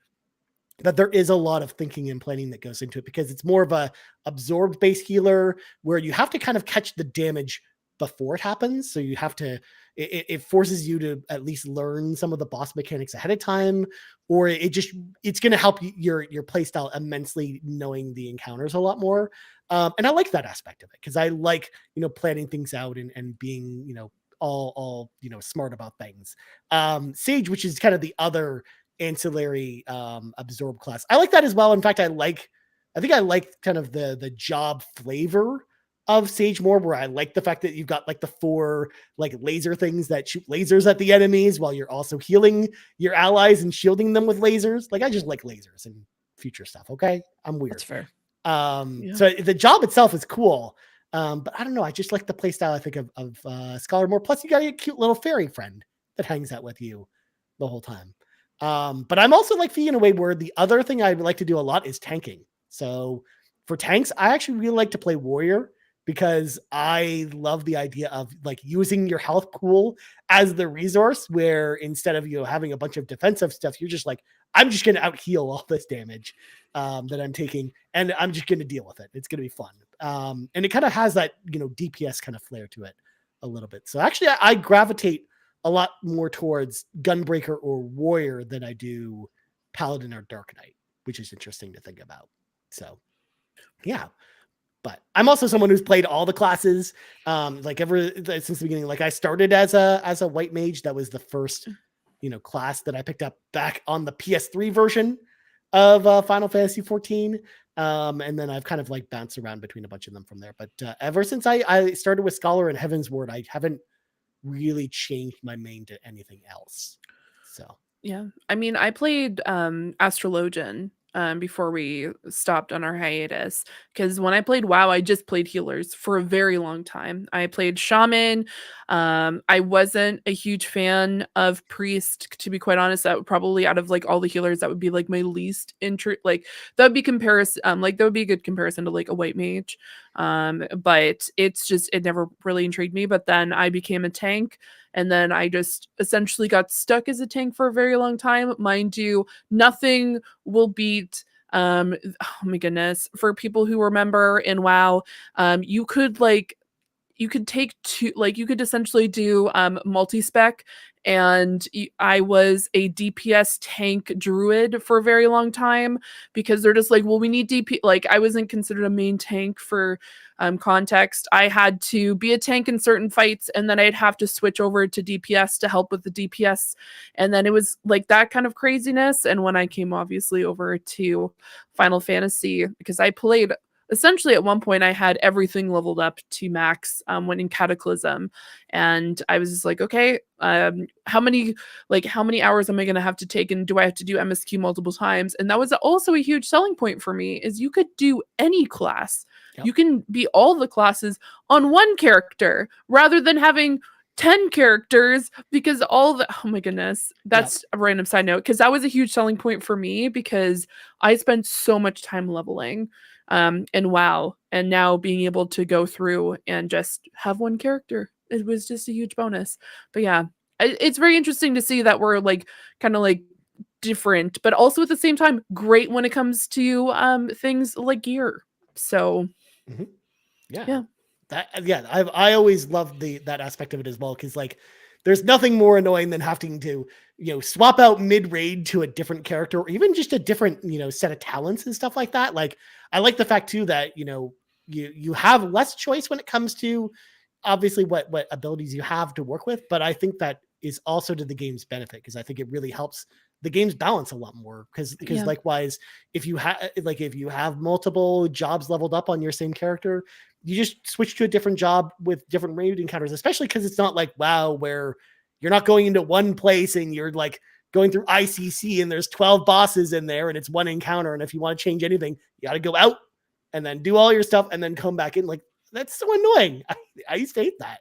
that there is a lot of thinking and planning that goes into it, because it's more of a absorbed based healer where you have to kind of catch the damage before it happens. So you have to, it forces you to at least learn some of the boss mechanics ahead of time, or it's going to help your playstyle immensely, knowing the encounters a lot more. And I like that aspect of it, because I like, planning things out and being, all smart about things. Sage, which is kind of the other ancillary absorb class, I like that as well. In fact, I think I like kind of the job flavor of Sage more, where I like the fact that you've got like the 4 like laser things that shoot lasers at the enemies while you're also healing your allies and shielding them with lasers. Like I just like lasers and future stuff. Okay, I'm weird. That's fair. So the job itself is cool, but I don't know, I just like the playstyle, I think, of Scholar more. Plus you got a cute little fairy friend that hangs out with you the whole time. But I'm also like Fee in a way where the other thing I would like to do a lot is tanking. So for tanks, I actually really like to play warrior, because I love the idea of like using your health pool as the resource, where instead of having a bunch of defensive stuff, you're just like, I'm just going to out heal all this damage that I'm taking, and I'm just going to deal with it. It's going to be fun. And it kind of has that DPS kind of flair to it a little bit. So actually, I gravitate a lot more towards Gunbreaker or Warrior than I do Paladin or Dark Knight, which is interesting to think about. So, yeah. But I'm also someone who's played all the classes, like ever since the beginning. Like I started as a White Mage. That was the first, class that I picked up back on the PS3 version of Final Fantasy XIV. And then I've kind of like bounced around between a bunch of them from there. But ever since I started with Scholar and Heaven's Word, I haven't really changed my main to anything else. So Yeah. I mean, I played Astrologian before we stopped on our hiatus. Because when I played WoW, I just played healers for a very long time. I played shaman. I wasn't a huge fan of priest, to be quite honest. That would probably, out of like all the healers, that would be like my least interest. Like that would be comparison. Like that would be a good comparison to like a white mage. But it's just, it never really intrigued me. But then I became a tank, and then I just essentially got stuck as a tank for a very long time. Mind you, nothing will beat oh my goodness, for people who remember in WoW, you could take two, like you could essentially do multi-spec, and I was a DPS tank druid for a very long time, because they're just like, well, we need DP, like I wasn't considered a main tank for context. I had to be a tank in certain fights, and then I'd have to switch over to DPS to help with the DPS, and then it was like that kind of craziness. And when I came obviously over to Final Fantasy, because I played essentially at one point I had everything leveled up to max when in Cataclysm, and I was just like, okay, how many hours am I going to have to take, and do I have to do MSQ multiple times? And that was also a huge selling point for me, is you could do any class. You can be all the classes on one character rather than having 10 characters, because all the, oh my goodness, that's a random side note, because that was a huge selling point for me, because I spent so much time leveling and WoW, and now being able to go through and just have one character, it was just a huge bonus. But yeah, it's very interesting to see that we're like kind of like different, but also at the same time great when it comes to things like gear. So yeah. I always loved that aspect of it as well, because like there's nothing more annoying than having to swap out mid raid to a different character, or even just a different set of talents and stuff like that. Like I like the fact too that you have less choice when it comes to obviously what abilities you have to work with, but I think that is also to the game's benefit, because I think it really helps the game's balance a lot more, because likewise, if you have multiple jobs leveled up on your same character, you just switch to a different job with different raid encounters, especially because it's not like WoW where you're not going into one place and you're like going through ICC and there's 12 bosses in there and it's one encounter, and if you want to change anything, you got to go out and then do all your stuff and then come back in. Like that's so annoying. I used to hate that.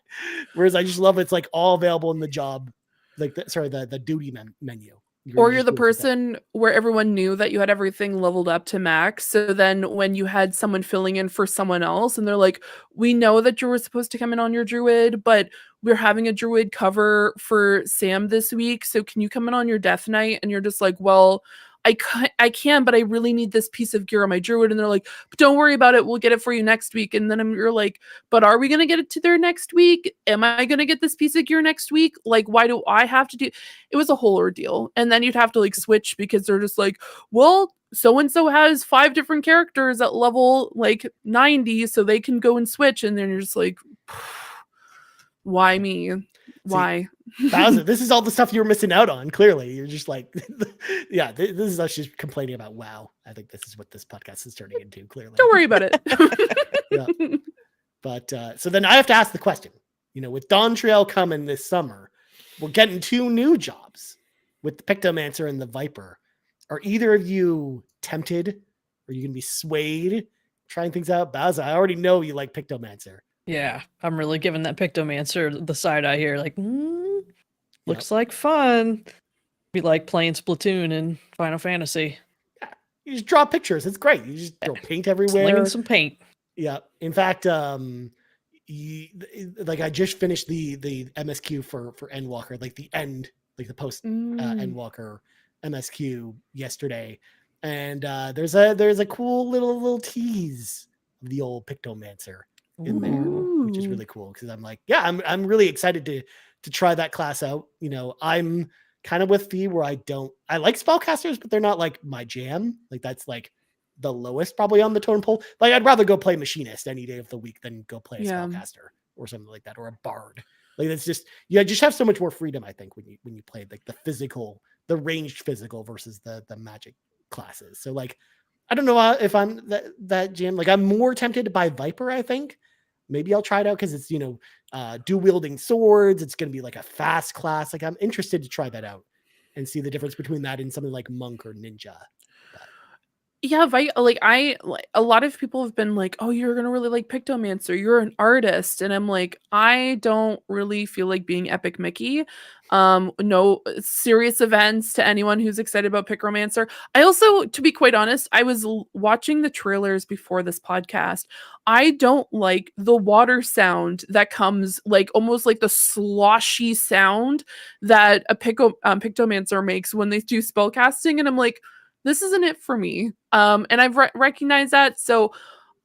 Whereas I just love it's like all available in the job, like the duty menu. Or you're the person where everyone knew that you had everything leveled up to max. So then when you had someone filling in for someone else and they're like, we know that you were supposed to come in on your druid, but we're having a druid cover for Sam this week, so can you come in on your death knight? And you're just like, well, I can, but I really need this piece of gear on my druid. And they're like, but don't worry about it, we'll get it for you next week. And then you're like, but are we going to get it to there next week? Am I going to get this piece of gear next week? Like, why do I have to do it? Was a whole ordeal. And then you'd have to like switch, because they're just like, well, so-and-so has 5 different characters at level like 90, so they can go and switch. And then you're just like, why me? Why? Bowsah, this is all the stuff you were missing out on. Clearly, you're just like, yeah, this is us just complaining about WoW. I think this is what this podcast is turning into. Clearly, don't worry about it. Yeah. But so then I have to ask the question. With Dawn Trail coming this summer, we're getting 2 new jobs with the Pictomancer and the Viper. Are either of you tempted? Are you going to be swayed trying things out? Bowsah, I already know you like Pictomancer. Yeah, I'm really giving that Pictomancer the side eye here. Like, looks like fun. Be like playing Splatoon in Final Fantasy. Yeah, you just draw pictures. It's great. You just throw paint everywhere. Slinging some paint. Yeah. In fact, I just finished the MSQ for Endwalker, like the end, like the post Endwalker MSQ yesterday, and there's a cool little tease of the old Pictomancer in there, which is really cool, because I'm like, yeah, I'm really excited to try that class out. I'm kind of with Fi, where I like spellcasters, but they're not like my jam. Like that's like the lowest probably on the totem pole. Like I'd rather go play machinist any day of the week than go play a spellcaster or something like that, or a bard. Like it's just, just have so much more freedom, I think, when you play like the ranged physical versus the magic classes. So like, I don't know if I'm that jam. Like I'm more tempted by Viper, I think. Maybe I'll try it out because it's, dual wielding swords. It's going to be like a fast class. Like I'm interested to try that out and see the difference between that and something like Monk or Ninja. Yeah, a lot of people have been like, "Oh, you're gonna really like Pictomancer. You're an artist," and I'm like, I don't really feel like being Epic Mickey. No serious events to anyone who's excited about Picromancer. I also, to be quite honest, I was watching the trailers before this podcast. I don't like the water sound that comes, like almost like the sloshy sound that a Pictomancer makes when they do spellcasting, and I'm like, this isn't it for me. And I've recognized that. So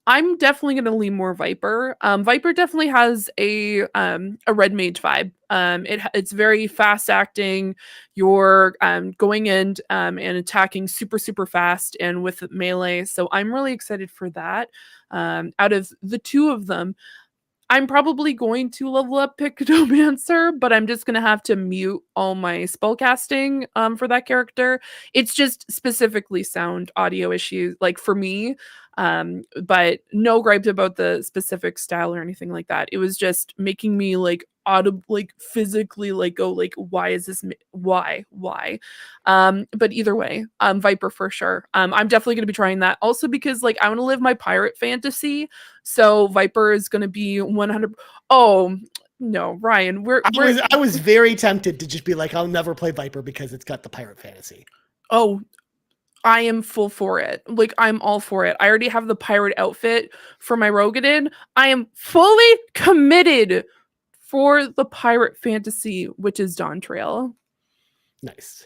I'm definitely going to lean more Viper. Viper definitely has a red mage vibe. It's very fast acting. You're going in and attacking super super fast and with melee. So I'm really excited for that. Out of the two of them, I'm probably going to level up Pictomancer, but I'm just gonna have to mute all my spellcasting for that character. It's just specifically sound audio issues, like for me. But no gripes about the specific style or anything like that. It was just making me like audibly, like physically, like go like, why is this? Why? But either way, Viper for sure. I'm definitely gonna be trying that. Also because like I want to live my pirate fantasy. So Viper is going to be 100. Oh no, Ryan, I was very tempted to just be like, I'll never play Viper because it's got the pirate fantasy. Oh, I am full for it. Like I'm all for it. I already have the pirate outfit for my Rogadin. I am fully committed for the pirate fantasy, which is Dawn Trail. Nice.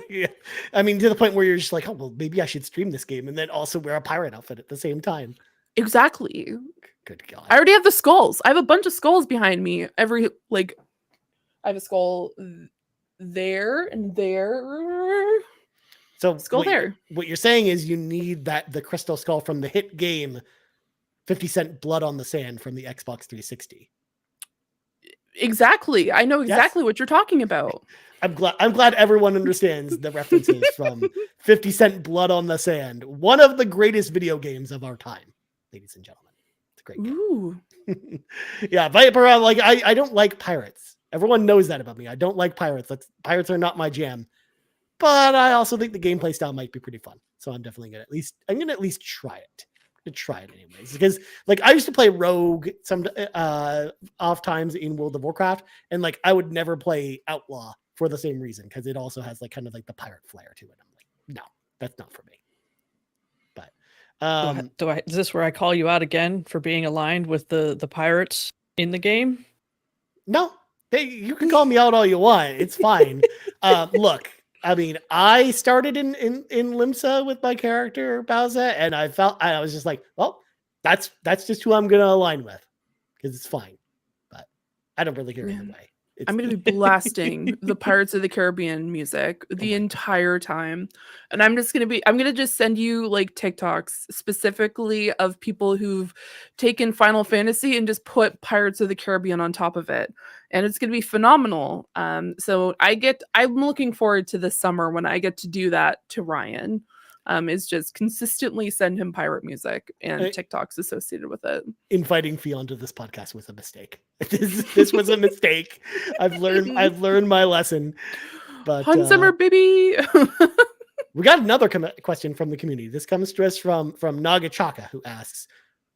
Yeah. I mean, to the point where you're just like, oh well, maybe I should stream this game and then also wear a pirate outfit at the same time. Exactly. Good God. I already have the skulls. I have a bunch of skulls behind me. I have a skull there and there. So skull there. What you're saying is you need the crystal skull from the hit game 50 Cent Blood on the Sand from the Xbox 360. Exactly. I know exactly what you're talking about. I'm glad everyone understands the references from 50 Cent Blood on the Sand, one of the greatest video games of our time, ladies and gentlemen. It's a great game. Yeah, Viper, I don't like pirates. Everyone knows that about me. I don't like pirates. Pirates are not my jam. But I also think the gameplay style might be pretty fun. So I'm definitely gonna at least try it. To try it anyways, because like I used to play Rogue some off times in World of Warcraft, and like I would never play Outlaw for the same reason, because it also has like kind of like the pirate flair to it. I'm like, no, that's not for me. But is this where I call you out again for being aligned with the pirates in the game? No, you can call me out all you want. It's fine. Look, I mean, I started in Limsa with my character Bowsah, and I was just like, well, that's just who I'm gonna align with, because it's fine. But I don't really care either way. I'm going to be blasting the Pirates of the Caribbean music the entire time. And I'm going to just send you like TikToks specifically of people who've taken Final Fantasy and just put Pirates of the Caribbean on top of it. And it's going to be phenomenal. So I'm looking forward to this summer when I get to do that to Ryan. Is just consistently send him pirate music and TikToks associated with it. Inviting Fee onto this podcast was a mistake. This was a mistake. I've learned my lesson. But Fun summer, baby. We got another question from the community. This comes to us from Nagachaka, who asks,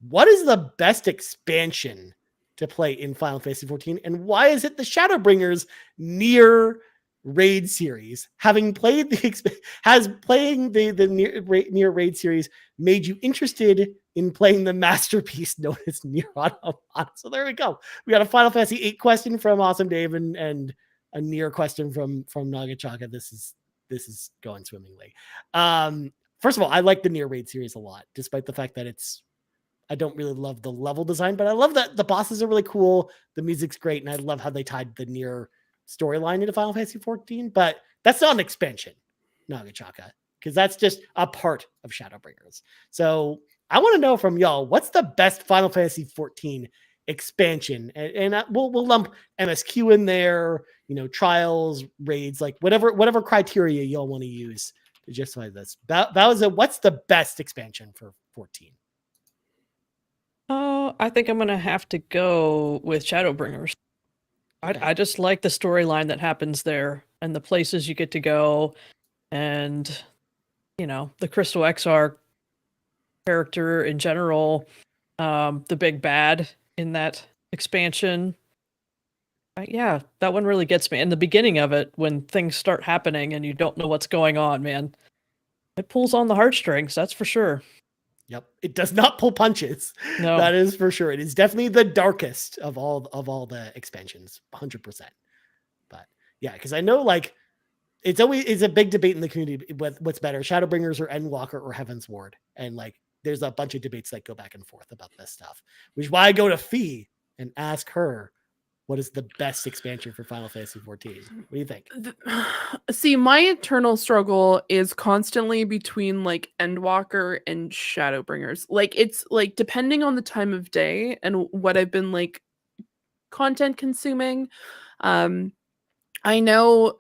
"What is the best expansion to play in Final Fantasy XIV, and why is it the Shadowbringers near raid series? Having played playing the near raid series made you interested in playing the masterpiece known as Nier Automata?" So there we go. We got a Final Fantasy VIII question from Awesome Dave and a Nier question from Nagachaka. This is going swimmingly. First of all, I like the Nier raid series a lot, despite the fact that I don't really love the level design, but I love that the bosses are really cool. The music's great, and I love how they tied the Nier storyline into Final Fantasy XIV, but that's not an expansion, Nagachaka, because that's just a part of Shadowbringers. So I want to know from y'all, what's the best Final Fantasy XIV expansion? And we'll lump MSQ in there, trials, raids, like whatever criteria y'all want to use to justify this. Bowsah, what's the best expansion for 14? Oh, I think I'm gonna have to go with Shadowbringers. Okay. I just like the storyline that happens there and the places you get to go, and the Crystal XR character in general, the big bad in that expansion. Yeah, that one really gets me. In the beginning of it, when things start happening and you don't know what's going on, man, it pulls on the heartstrings, that's for sure. Yep. It does not pull punches. No. That is for sure. It is definitely the darkest of all the expansions, 100%. But yeah, because I know like it's a big debate in the community with what's better, Shadowbringers or Endwalker or Heaven's Ward. And like there's a bunch of debates that go back and forth about this stuff, which is why I go to Fi and ask her what is the best expansion for Final Fantasy XIV. What do you think? See, my eternal struggle is constantly between like Endwalker and Shadowbringers. Like it's like depending on the time of day and what I've been like content consuming. I know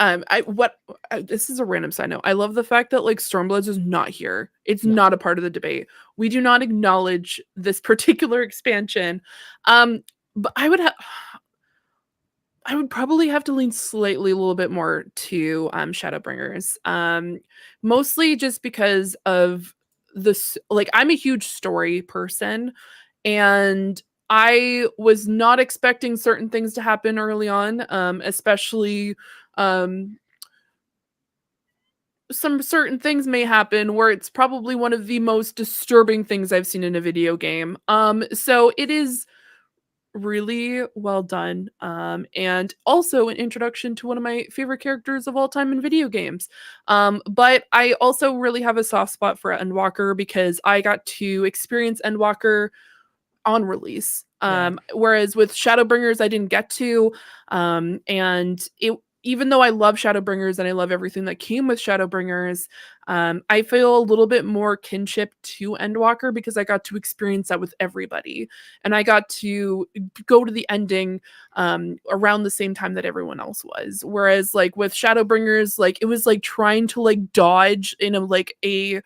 this is a random side note. I love the fact that like Stormbloods is not here. It's not a part of the debate. We do not acknowledge this particular expansion. But I would probably have to lean slightly a little bit more to Shadowbringers. Mostly just because of this, like I'm a huge story person and I was not expecting certain things to happen early on, especially some certain things may happen where it's probably one of the most disturbing things I've seen in a video game. So it is really well done, and also an introduction to one of my favorite characters of all time in video games. But I also really have a soft spot for Endwalker because I got to experience Endwalker on release. Whereas with Shadowbringers, I didn't get to. And even though I love Shadowbringers and I love everything that came with Shadowbringers, I feel a little bit more kinship to Endwalker because I got to experience that with everybody. And I got to go to the ending around the same time that everyone else was. Whereas like with Shadowbringers, like it was like trying to like dodge in a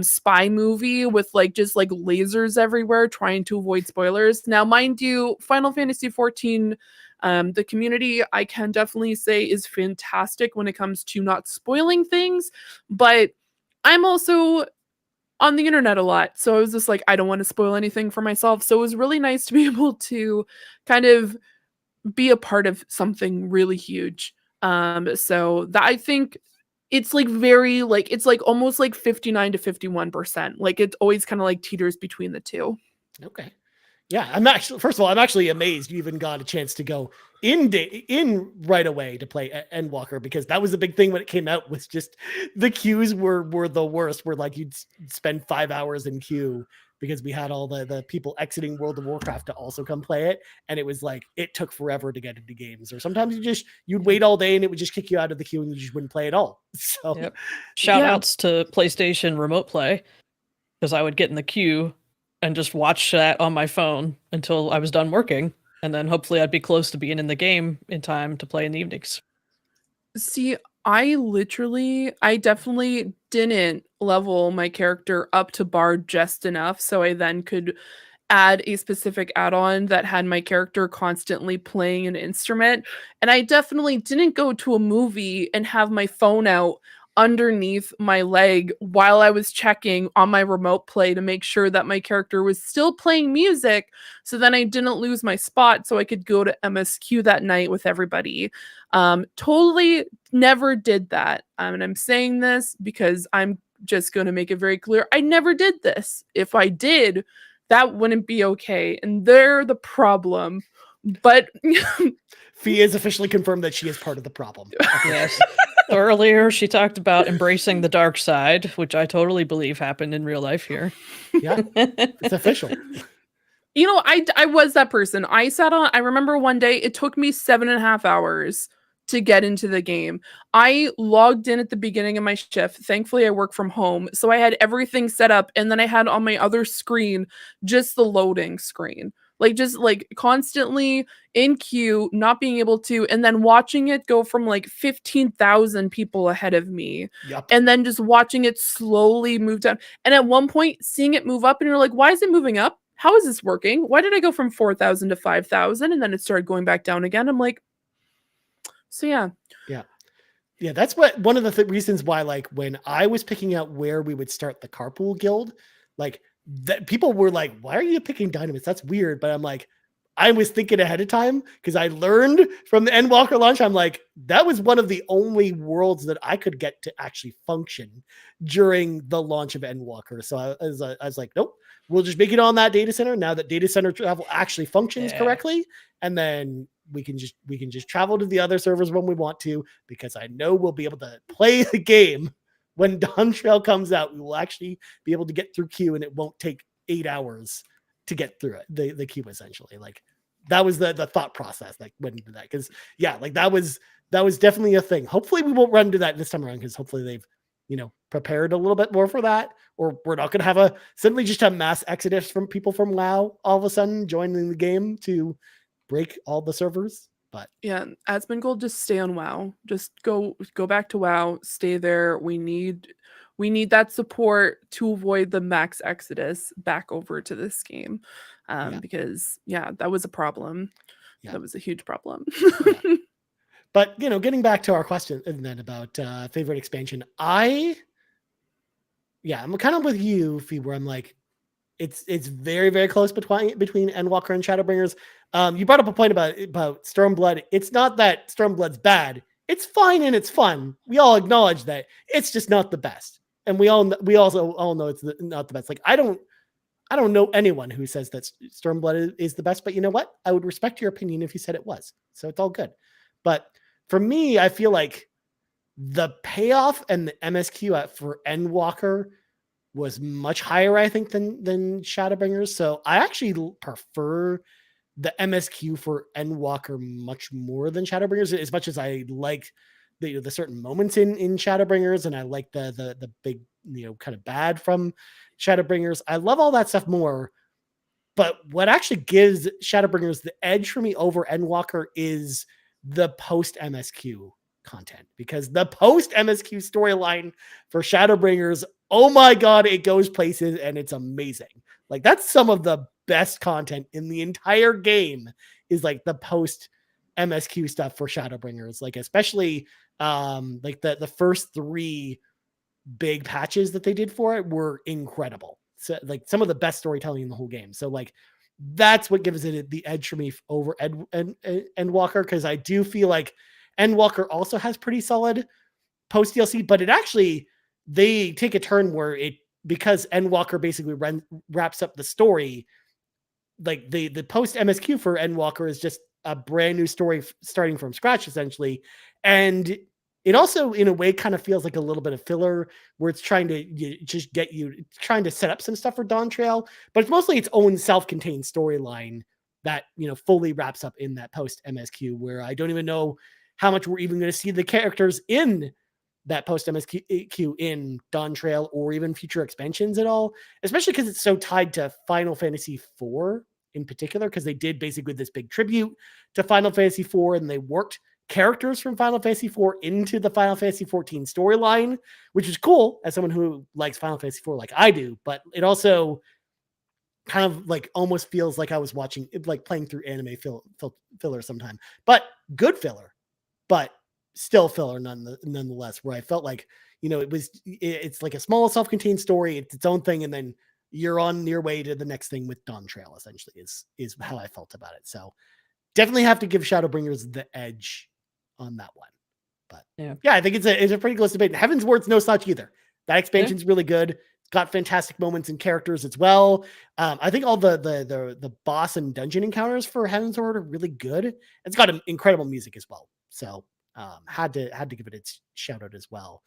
spy movie with like just like lasers everywhere trying to avoid spoilers. Now, mind you, Final Fantasy XIV, the community I can definitely say is fantastic when it comes to not spoiling things, but I'm also on the internet a lot. So I was just like, I don't want to spoil anything for myself. So it was really nice to be able to kind of be a part of something really huge. So that I think it's like very like it's like almost like 59 to 51%. Like it always kind of like teeters between the two. Okay. Yeah, I'm actually amazed you even got a chance to go in right away to play Endwalker, because that was a big thing when it came out, was just the queues were the worst, where like you'd spend 5 hours in queue because we had all the people exiting World of Warcraft to also come play it, and it was like it took forever to get into games, or sometimes you'd wait all day and it would just kick you out of the queue and you just wouldn't play at all. So shout outs to PlayStation Remote Play, because I would get in the queue and just watch that on my phone until I was done working, and then hopefully I'd be close to being in the game in time to play in the evenings. See, I definitely didn't level my character up to bard just enough so I then could add a specific add-on that had my character constantly playing an instrument. And I definitely didn't go to a movie and have my phone out underneath my leg while I was checking on my remote play to make sure that my character was still playing music, so then I didn't lose my spot so I could go to MSQ that night with everybody. Totally never did that. And I'm saying this because I'm just going to make it very clear. I never did this. If I did, that wouldn't be okay. And they're the problem. But Fi has officially confirmed that she is part of the problem. Yes. Earlier, she talked about embracing the dark side, which I totally believe happened in real life here. Yeah, it's official. You know, I was that person. I remember one day it took me 7.5 hours to get into the game. I logged in at the beginning of my shift. Thankfully, I work from home. So I had everything set up, and then I had on my other screen just the loading screen. Like just like constantly in queue, not being able to, and then watching it go from like 15,000 people ahead of me. Yep. And then just watching it slowly move down. And at one point, seeing it move up, and you're like, why is it moving up? How is this working? Why did I go from 4,000 to 5,000? And then it started going back down again. I'm like, so yeah. Yeah, that's one of the reasons why, like, when I was picking out where we would start the carpool guild, like, that people were like, why are you picking Dynamis? That's weird. But I'm like, I was thinking ahead of time because I learned from the Endwalker launch. I'm like, that was one of the only worlds that I could get to actually function during the launch of Endwalker. So I was like, nope, we'll just make it on that data center now that data center travel actually functions correctly. And then we can just travel to the other servers when we want to, because I know we'll be able to play the game when Dawn Trail comes out. We will actually be able to get through queue, and it won't take 8 hours to get through it, the queue essentially. Like that was the thought process that went into that. Because yeah, like that was definitely a thing. Hopefully we won't run into that this time around, because hopefully they've prepared a little bit more for that, or we're not going to have suddenly just a mass exodus from people from WoW all of a sudden joining the game to break all the servers. But yeah, Asmongold, just stay on WoW. Just go back to WoW. Stay there. We need that support to avoid the max exodus back over to this game, because that was a problem. Yeah. That was a huge problem. Yeah. But getting back to our question then about favorite expansion, I'm kind of with you, Phoebe, where I'm like, it's very, very close between Endwalker and Shadowbringers. You brought up a point about Stormblood. It's not that Stormblood's bad. It's fine and it's fun. We all acknowledge that. It's just not the best. And we also all know it's not the best. Like I don't know anyone who says that Stormblood is the best, but you know what? I would respect your opinion if you said it was. So it's all good. But for me, I feel like the payoff and the MSQ for Endwalker was much higher, I think, than Shadowbringers. So I actually prefer the MSQ for Endwalker much more than Shadowbringers, as much as I like the certain moments in Shadowbringers, and I like the big kind of bad from Shadowbringers. I love all that stuff more. But what actually gives Shadowbringers the edge for me over Endwalker is the post MSQ content, because the post MSQ storyline for Shadowbringers, oh my god, it goes places and it's amazing. Like that's some of the best content in the entire game, is like the post MSQ stuff for Shadowbringers. Like especially like the first 3 big patches that they did for it were incredible. So like some of the best storytelling in the whole game. So like that's what gives it the edge for me over Endwalker, because I do feel like Endwalker also has pretty solid post DLC, but it actually, they take a turn where because Endwalker basically wraps up the story, like the post MSQ for Endwalker is just a brand new story starting from scratch essentially. And it also in a way kind of feels like a little bit of filler, where it's trying to just get you trying to set up some stuff for Dawn Trail, but it's mostly its own self-contained storyline that fully wraps up in that post MSQ, where I don't even know how much we're even going to see the characters in that post MSQ in Dawn Trail or even future expansions at all, especially because it's so tied to Final Fantasy IV in particular, because they did basically this big tribute to Final Fantasy IV, and they worked characters from Final Fantasy IV into the Final Fantasy XIV storyline, which is cool as someone who likes Final Fantasy IV like I do, but it also kind of like almost feels like I was watching it, like playing through anime filler sometime, but good filler, but still filler nonetheless, where I felt like, it's like a small self-contained story. It's its own thing. And then you're on your way to the next thing with Dawn Trail, essentially is how I felt about it. So definitely have to give Shadowbringers the edge on that one. But yeah, I think it's a pretty close debate. Heaven's Ward's no such either. That expansion's really good. It's got fantastic moments and characters as well. I think all the boss and dungeon encounters for Heaven's Ward are really good. It's got incredible music as well. So had to give it its shout out as well.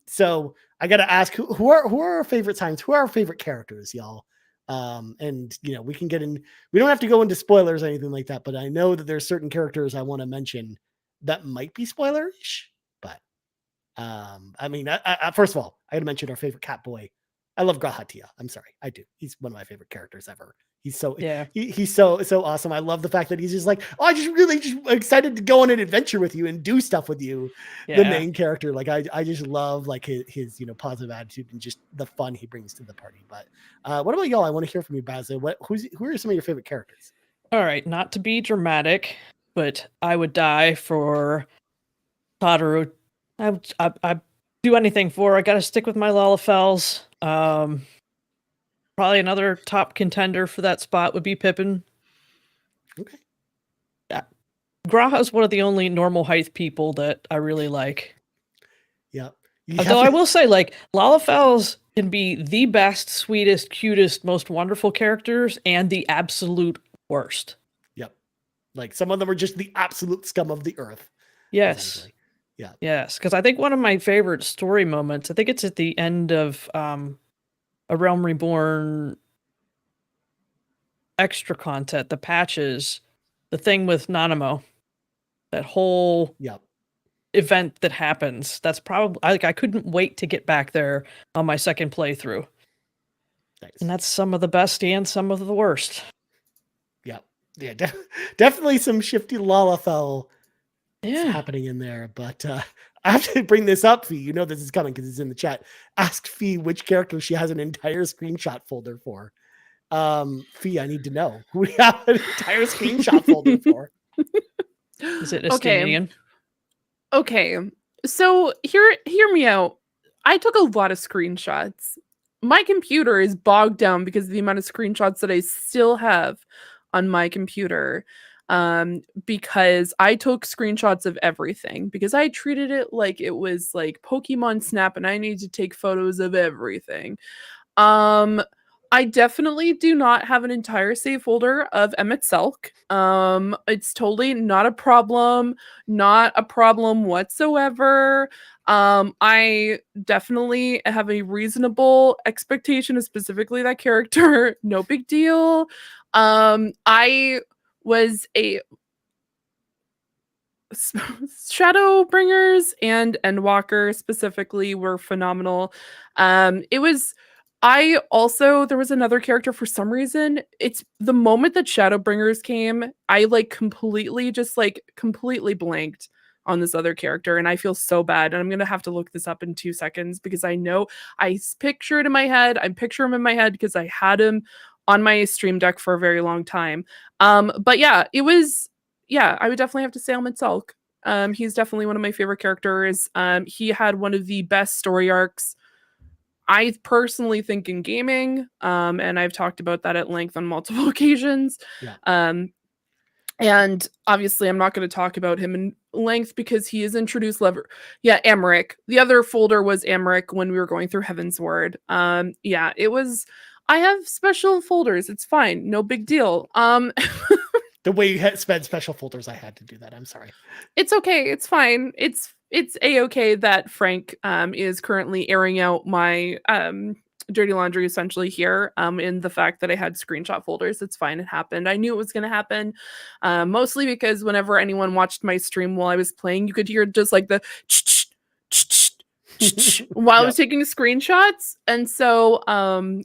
So I got to ask, who are our favorite times? Who are our favorite characters, y'all? And we can get in. We don't have to go into spoilers or anything like that, but I know that there's certain characters I want to mention that might be spoilerish. But I mean, first of all, I got to mention our favorite cat boy. I love Grahatia. I'm sorry, I do. He's one of my favorite characters ever. He's so he's so awesome. I love the fact that he's just like, oh, I just really excited to go on an adventure with you and do stuff with you. Yeah. The main character, like I just love like his positive attitude and just the fun he brings to the party. But what about y'all? I want to hear from you, Bowsah. Who are some of your favorite characters? All right, not to be dramatic, but I would die for Totoro. I do anything for her. I gotta stick with my Lalafels. Probably another top contender for that spot would be Pippin. Okay. Yeah. Graha's one of the only normal height people that I really like. Yeah. Although I will say, like, Lalafels can be the best, sweetest, cutest, most wonderful characters and the absolute worst. Yep. Like some of them are just the absolute scum of the earth. Yes. Yeah. Yes. Because I think one of my favorite story moments, I think it's at the end of A Realm Reborn extra content, the patches, the thing with Nanamo, that whole event that happens. That's probably, I couldn't wait to get back there on my second playthrough. Nice. And that's some of the best and some of the worst. Yeah, definitely some shifty Lalafell happening in there. But I have to bring this up, Fee. You know this is coming because it's in the chat. Ask Fee which character she has an entire screenshot folder for. Fee, I need to know who we have an entire screenshot folder for. Is it Estinian? Okay. So hear me out. I took a lot of screenshots. My computer is bogged down because of the amount of screenshots that I still have on my computer. Because I took screenshots of everything because I treated it like it was like Pokemon Snap and I need to take photos of everything. I definitely do not have an entire save folder of Emmett Selk. It's totally not a problem whatsoever. I definitely have a reasonable expectation of specifically that character. No big deal. I was a Shadowbringers and Endwalker specifically were phenomenal. There was another character for some reason. It's the moment that Shadowbringers came, I completely blanked on this other character and I feel so bad. And I'm going to have to look this up in 2 seconds because I know I picture it in my head. I picture him in my head because I had him on my stream deck for a very long time. But yeah, I would definitely have to say Emmett Selk. He's definitely one of my favorite characters. He had one of the best story arcs I personally think in gaming, and I've talked about that at length on multiple occasions. And obviously I'm not going to talk about him in length because he is introduced Amaric. The other folder was Amaric when we were going through Heaven's Word. It was, I have special folders. It's fine. No big deal. The way you sped special folders, I had to do that. I'm sorry. It's okay. It's fine. It's a-okay that Frank is currently airing out my dirty laundry essentially here in the fact that I had screenshot folders. It's fine. It happened. I knew it was going to happen. Mostly because whenever anyone watched my stream while I was playing, you could hear just like the while I was taking screenshots. And so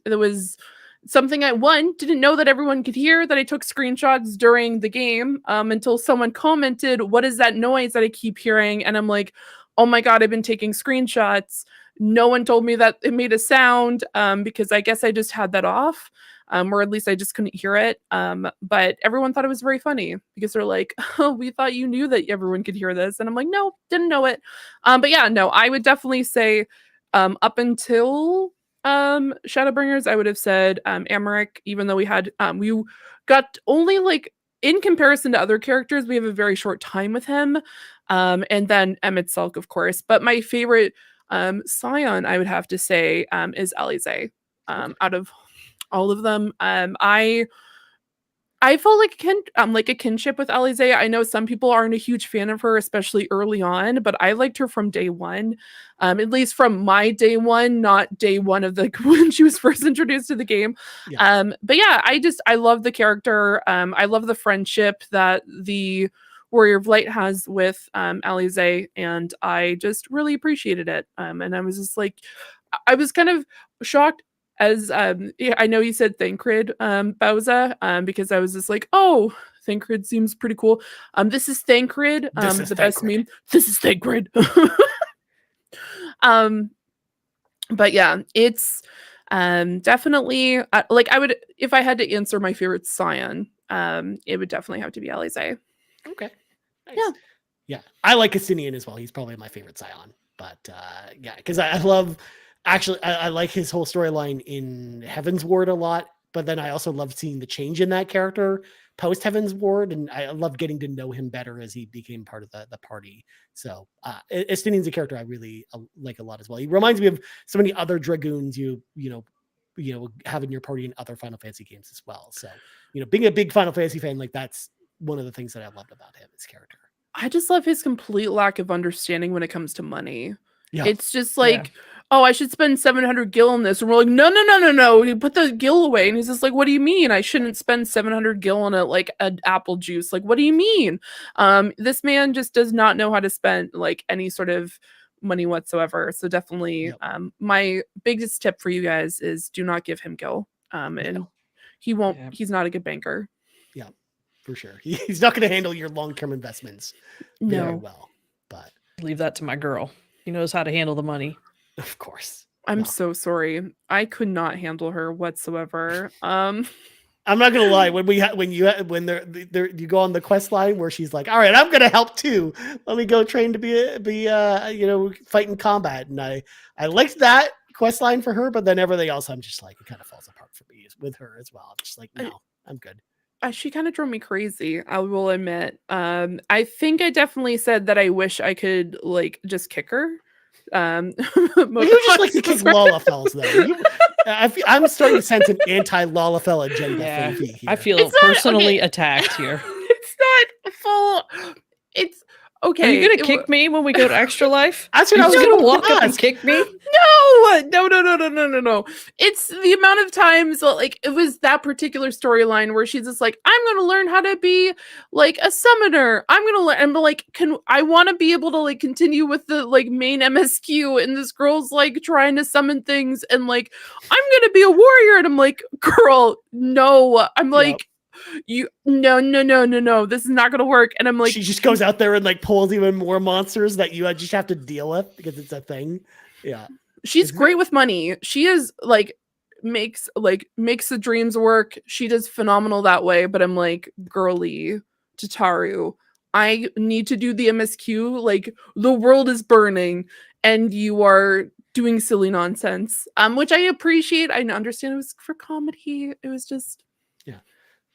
there was something I didn't know that everyone could hear that I took screenshots during the game until someone commented, "What is that noise that I keep hearing?" And I'm like, oh my God, I've been taking screenshots. No one told me that it made a sound because I guess I just had that off or at least I just couldn't hear it. But everyone thought it was very funny because they're like, oh, we thought you knew that everyone could hear this. And I'm like, no, didn't know it. But yeah, no, I would definitely say up until Shadowbringers, I would have said Amaric, even though we got only in comparison to other characters, we have a very short time with him. And then Emmett Selk, of course. But my favorite Scion, I would have to say, is Alize. Out of all of them, I felt like a kinship with Alize. I know some people aren't a huge fan of her, especially early on, but I liked her from day one. At least from my day one, not day one of when she was first introduced to the game. Yeah. But yeah, I love the character. I love the friendship that the Warrior of Light has with Alize, and I just really appreciated it. And I was just like, I was kind of shocked as I know you said Thancred, Bowsah, because I was just like, oh, Thancred seems pretty cool. This is Thancred, the best meme. This is Thancred. But yeah, it's definitely I would, if I had to answer my favorite Scion, it would definitely have to be Alize. Okay. Nice. Yeah. I like Estinian as well. He's probably my favorite Scion. But yeah, because I love Actually, I like his whole storyline in Heaven's Ward a lot, but then I also love seeing the change in that character post Heaven's Ward, and I love getting to know him better as he became part of the party. So Estinian's a character I really like a lot as well. He reminds me of so many other dragoons you have in your party in other Final Fantasy games as well. So being a big Final Fantasy fan, like that's one of the things that I loved about him, his character. I just love his complete lack of understanding when it comes to money. Yeah. It's just like, oh, I should spend 700 gil on this. And we're like, no. You put the gil away. And he's just like, what do you mean? I shouldn't spend 700 gil on an apple juice. Like, what do you mean? This man just does not know how to spend like any sort of money whatsoever. So definitely, my biggest tip for you guys is do not give him gil. And he won't, he's not a good banker. Yeah, for sure. He's not going to handle your long-term investments very well, but leave that to my girl. He knows how to handle the money. Of course. I'm so sorry. I could not handle her whatsoever. I'm not gonna lie. When you go on the quest line where she's like, "All right, I'm gonna help too. Let me go train to be fight in combat." And I liked that quest line for her, but then everything else, I'm just like, it kind of falls apart for me with her as well. I'm just like, no, I'm good. She kind of drove me crazy, I will admit. I think I definitely said that I wish I could like just kick her. You just like to kick Lalafels though. I'm starting to sense an anti-Lalafell agenda. Here. I feel personally attacked here. It's not full. It's okay. Are you gonna kick me when we go to Extra Life? That's what I was gonna walk up and kick me. No. It's the amount of times like it was that particular storyline where she's just like, I'm gonna learn how to be like a summoner. I'm gonna learn and like I want to be able to like continue with the like main MSQ, and this girl's like trying to summon things and like I'm gonna be a warrior, and I'm like, girl, no. I'm like, no, this is not gonna work. And I'm like, she just goes out there and like pulls even more monsters that you just have to deal with because it's a thing. Yeah, she's great with money. She is like makes the dreams work. She does phenomenal that way. But I'm like, girly Tataru, I need to do the MSQ. Like the world is burning and you are doing silly nonsense, which I appreciate. I understand it was for comedy. It was just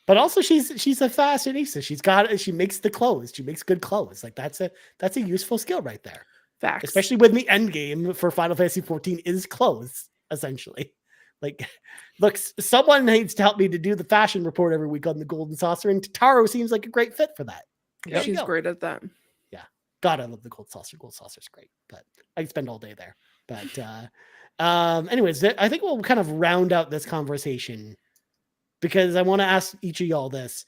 but also she's a fashionista. She makes the clothes. She makes good clothes. Like that's a useful skill right there. Facts. Especially when the end game for Final Fantasy XIV is clothes, essentially. Like, look, someone needs to help me to do the fashion report every week on the Golden Saucer, and Tataru seems like a great fit for that. Yeah, she's great at that. Yeah. God, I love the Gold Saucer. Gold Saucer's great, but I can spend all day there. But anyways, I think we'll kind of round out this conversation because I want to ask each of y'all this.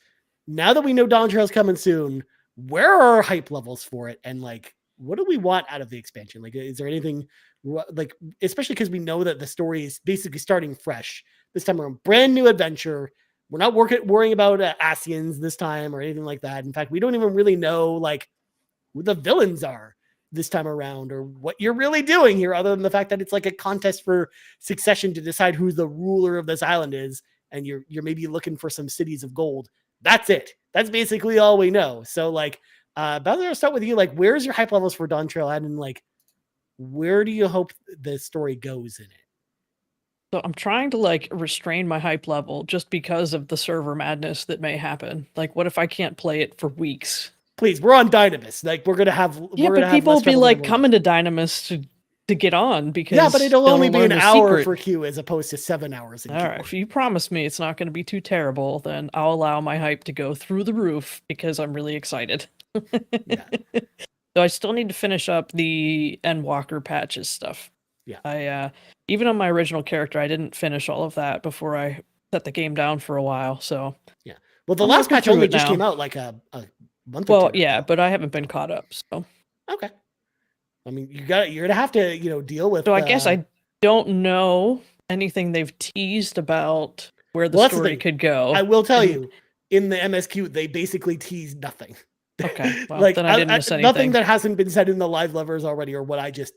Now that we know Dawn Trail's coming soon, where are our hype levels for it? And like, what do we want out of the expansion? Like, is there anything like, especially because we know that the story is basically starting fresh this time around, brand new adventure. We're not worrying about Asians this time or anything like that. In fact, we don't even really know like who the villains are this time around or what you're really doing here, other than the fact that it's like a contest for succession to decide who the ruler of this island is. And you're maybe looking for some cities of gold. That's it. That's basically all we know. So like, Bowsah, I'll start with you. Like, where's your hype levels for Dawn Trail at, and like, where do you hope the story goes in it? So I'm trying to like restrain my hype level just because of the server madness that may happen. Like, what if I can't play it for weeks? Please, we're on Dynamis. Like, we're gonna have people will be like coming to Dynamis to get on because but it'll only be an hour secret. for queue as opposed to 7 hours. All right, if you promise me it's not going to be too terrible, then I'll allow my hype to go through the roof because I'm really excited. Yeah. So I still need to finish up the Endwalker patches stuff. Yeah. I even on my original character, I didn't finish all of that before I set the game down for a while. So yeah. Well, the last patch only just came out like a month or two. Well, yeah, but I haven't been caught up. So okay. I mean, you're gonna have to deal with. So I guess I don't know anything they've teased about where the story could go. I will tell you, in the MSQ, they basically teased nothing. Okay, well, like, then I didn't miss anything. Nothing that hasn't been said in the live lovers already, or what I just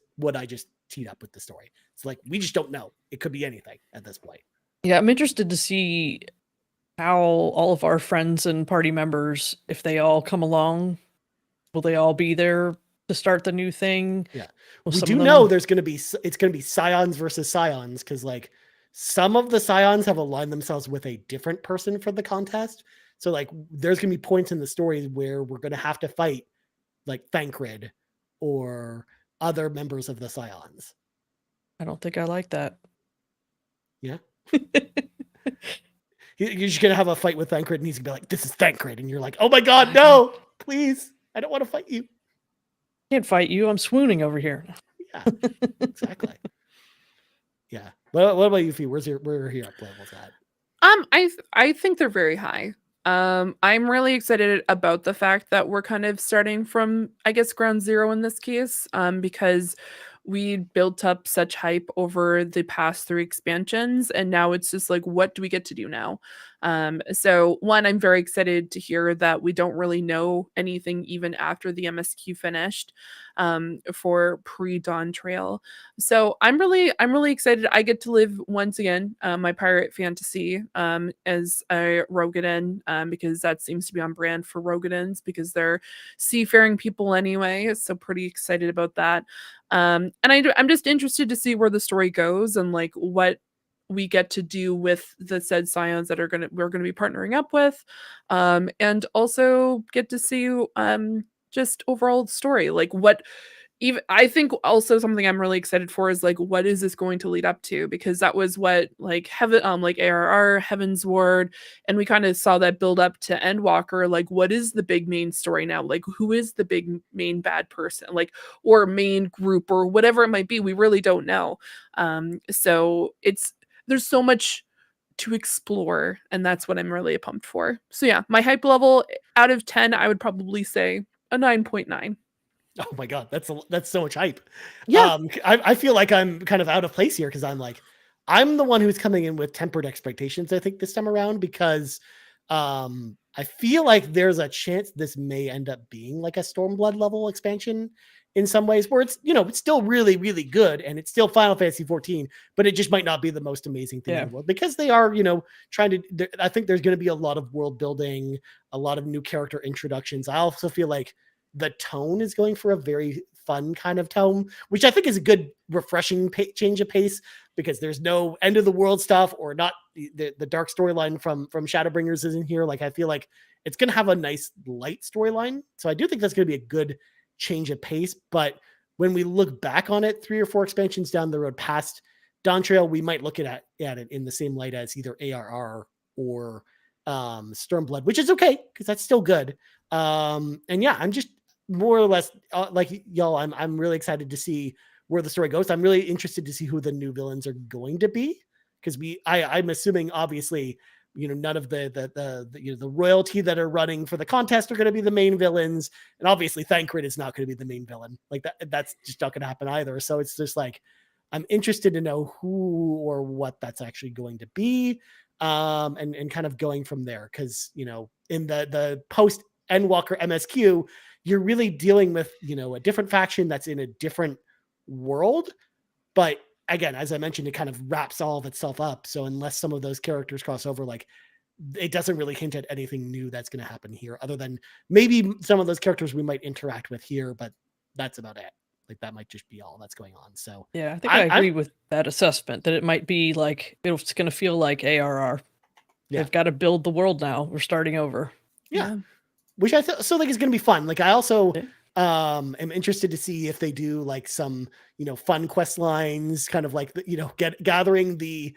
teed up with the story. It's like we just don't know. It could be anything at this point. Yeah, I'm interested to see how all of our friends and party members, if they all come along, will they all be there to start the new thing. Yeah, Well, we some do of them- know it's going to be scions versus scions because like some of the scions have aligned themselves with a different person for the contest. So like there's going to be points in the story where we're going to have to fight like Thancred or other members of the scions. I don't think I like that. Yeah. You're just gonna have a fight with Thancred, and he's gonna be like, "This is Thancred," and you're like, "Oh my god, no! Please, I don't want to fight you." Can't fight you. I'm swooning over here. Yeah, exactly. Yeah. What about you, Fee? Where are your up levels at? I think they're very high. I'm really excited about the fact that we're kind of starting from, I guess, ground zero in this case, because we built up such hype over the past 3 expansions, and now it's just like, what do we get to do now? So one, I'm very excited to hear that we don't really know anything even after the MSQ finished, for pre-Dawn Trail. So I'm really excited. I get to live once again my pirate fantasy as a Rogadan, because that seems to be on brand for Rogadans because they're seafaring people anyway. So pretty excited about that. And I'm just interested to see where the story goes and like what we get to do with the said scions that we're gonna be partnering up with, and also get to see just overall story, like what even I think also something I'm really excited for is like what is this going to lead up to, because that was what like like ARR Heaven's Ward, and we kind of saw that build up to Endwalker. Like what is the big main story now, like who is the big main bad person, like, or main group or whatever it might be, we really don't know. So there's so much to explore, and that's what I'm really pumped for. So yeah, my hype level out of 10, I would probably say a 9.9. Oh my god, that's so much hype. Yeah. I feel like I'm kind of out of place here because I'm the one who's coming in with tempered expectations, I think, this time around, because I feel like there's a chance this may end up being like a Stormblood level expansion in some ways, where it's it's still really, really good and it's still Final Fantasy 14, but it just might not be the most amazing thing in the world because they are, trying to. I think there's going to be a lot of world building, a lot of new character introductions. I also feel like the tone is going for a very fun kind of tone, which I think is a good, refreshing change of pace because there's no end of the world stuff or not the dark storyline from Shadowbringers isn't here. Like I feel like it's going to have a nice light storyline. So I do think that's going to be a good change of pace. But when we look back on it 3 or 4 expansions down the road past Dawn Trail, we might look at it in the same light as either ARR or Stormblood, which is okay because that's still good. And yeah, I'm just more or less like y'all. I'm really excited to see where the story goes. I'm really interested to see who the new villains are going to be because I'm assuming obviously none of the royalty that are running for the contest are going to be the main villains, and obviously Thancred is not going to be the main villain. Like that's just not going to happen either. So it's just like I'm interested to know who or what that's actually going to be, and kind of going from there because in the post Endwalker MSQ, you're really dealing with a different faction that's in a different world, but again, as I mentioned, it kind of wraps all of itself up. So unless some of those characters cross over, like it doesn't really hint at anything new that's going to happen here, other than maybe some of those characters we might interact with here, but that's about it. Like that might just be all that's going on. So yeah, I think I agree with that assessment that it might be like it's going to feel like ARR. Yeah. They've got to build the world now. We're starting over. Yeah. Which I still think is going to be fun. Like I also am interested to see if they do like some, fun quest lines, kind of like, gathering the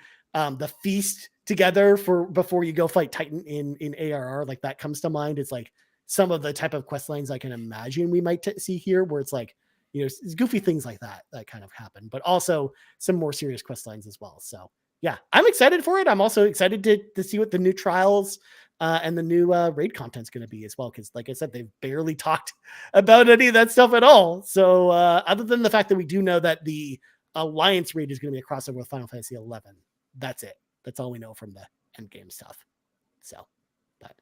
feast together before you go fight Titan in ARR. Like that comes to mind. It's like some of the type of quest lines I can imagine we might see here where it's like, goofy things like that kind of happen, but also some more serious quest lines as well. So yeah, I'm excited for it. I'm also excited to see what the new trials and the new raid content is going to be as well. Because like I said, they've barely talked about any of that stuff at all. So other than the fact that we do know that the Alliance raid is going to be a crossover with Final Fantasy XI, that's it. That's all we know from the endgame stuff. So, but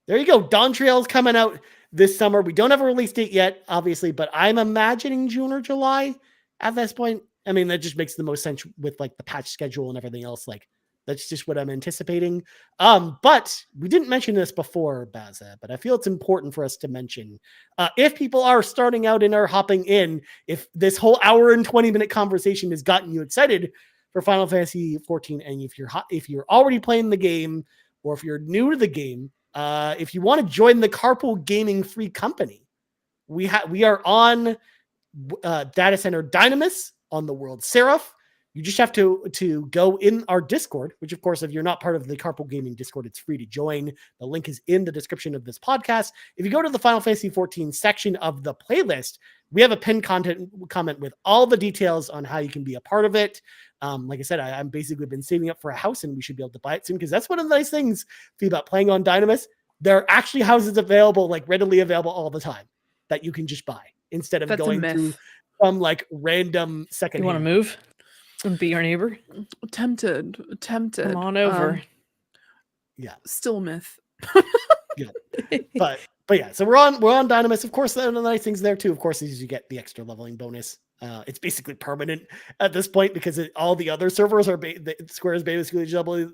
there you go. Dawn Trail's coming out this summer. We don't have a release date yet, obviously, but I'm imagining June or July at this point. I mean, that just makes the most sense with like the patch schedule and everything else. Like That's just what I'm anticipating. But we didn't mention this before, Bowsah, but I feel it's important for us to mention. If people are starting out and are hopping in, if this whole hour and 20-minute conversation has gotten you excited for Final Fantasy XIV, and if you're already playing the game, or if you're new to the game, if you want to join the Carpool Gaming free company, we are on Data Center Dynamis on the world Seraph. You just have to go in our Discord, which, of course, if you're not part of the Carpool Gaming Discord, it's free to join. The link is in the description of this podcast. If you go to the Final Fantasy XIV section of the playlist, we have a pinned comment with all the details on how you can be a part of it. Like I said, I'm basically been saving up for a house, and we should be able to buy it soon, because that's one of the nice things about playing on Dynamis. There are actually houses available, like readily available all the time, that you can just buy instead of going through some like random second. You want to move and be our neighbor? Tempted. Come on over. Yeah, still a myth. Yeah, but yeah, so we're on Dynamis. Of course, one of the nice things there too, of course, is you get the extra leveling bonus. It's basically permanent at this point, because all the other servers are Square has basically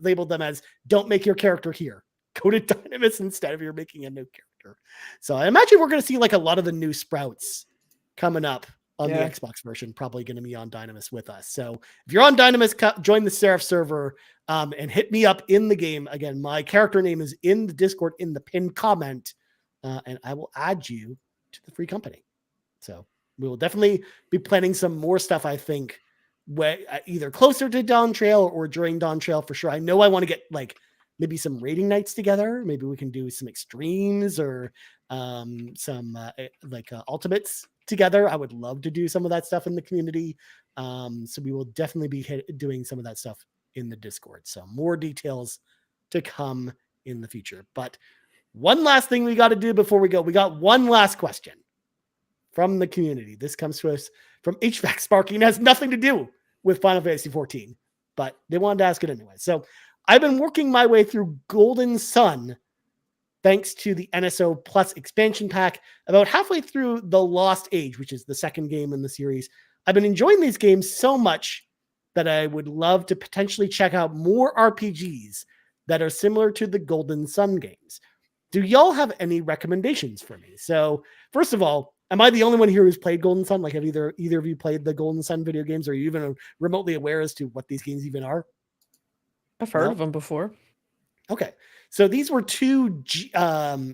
labeled them as "don't make your character here. Go to Dynamis instead if you're making a new character." So I imagine we're going to see like a lot of the new sprouts coming up on the Xbox version, probably going to be on Dynamis with us. So if you're on Dynamis, join the Seraph server and hit me up in the game. Again, my character name is in the Discord in the pinned comment, and I will add you to the free company. So we will definitely be planning some more stuff, I think, either closer to Dawn Trail or during Dawn Trail for sure. I know I want to get like maybe some raiding nights together. Maybe we can do some extremes or some ultimates together. I would love to do some of that stuff in the community. So we will definitely be doing some of that stuff in the Discord. So more details to come in the future. But one last thing we got to do before we go. We got one last question from the community. This comes to us from HVAC Sparky and has nothing to do with Final Fantasy XIV, but they wanted to ask it anyway. So I've been working my way through Golden Sun thanks to the NSO Plus expansion pack, about halfway through The Lost Age, which is the second game in the series. I've been enjoying these games so much that I would love to potentially check out more RPGs that are similar to the Golden Sun games. Do y'all have any recommendations for me? So first of all, am I the only one here who's played Golden Sun? Like, have either of you played the Golden Sun video games? Or are you even remotely aware as to what these games even are? I've heard of them before. Okay. So these were two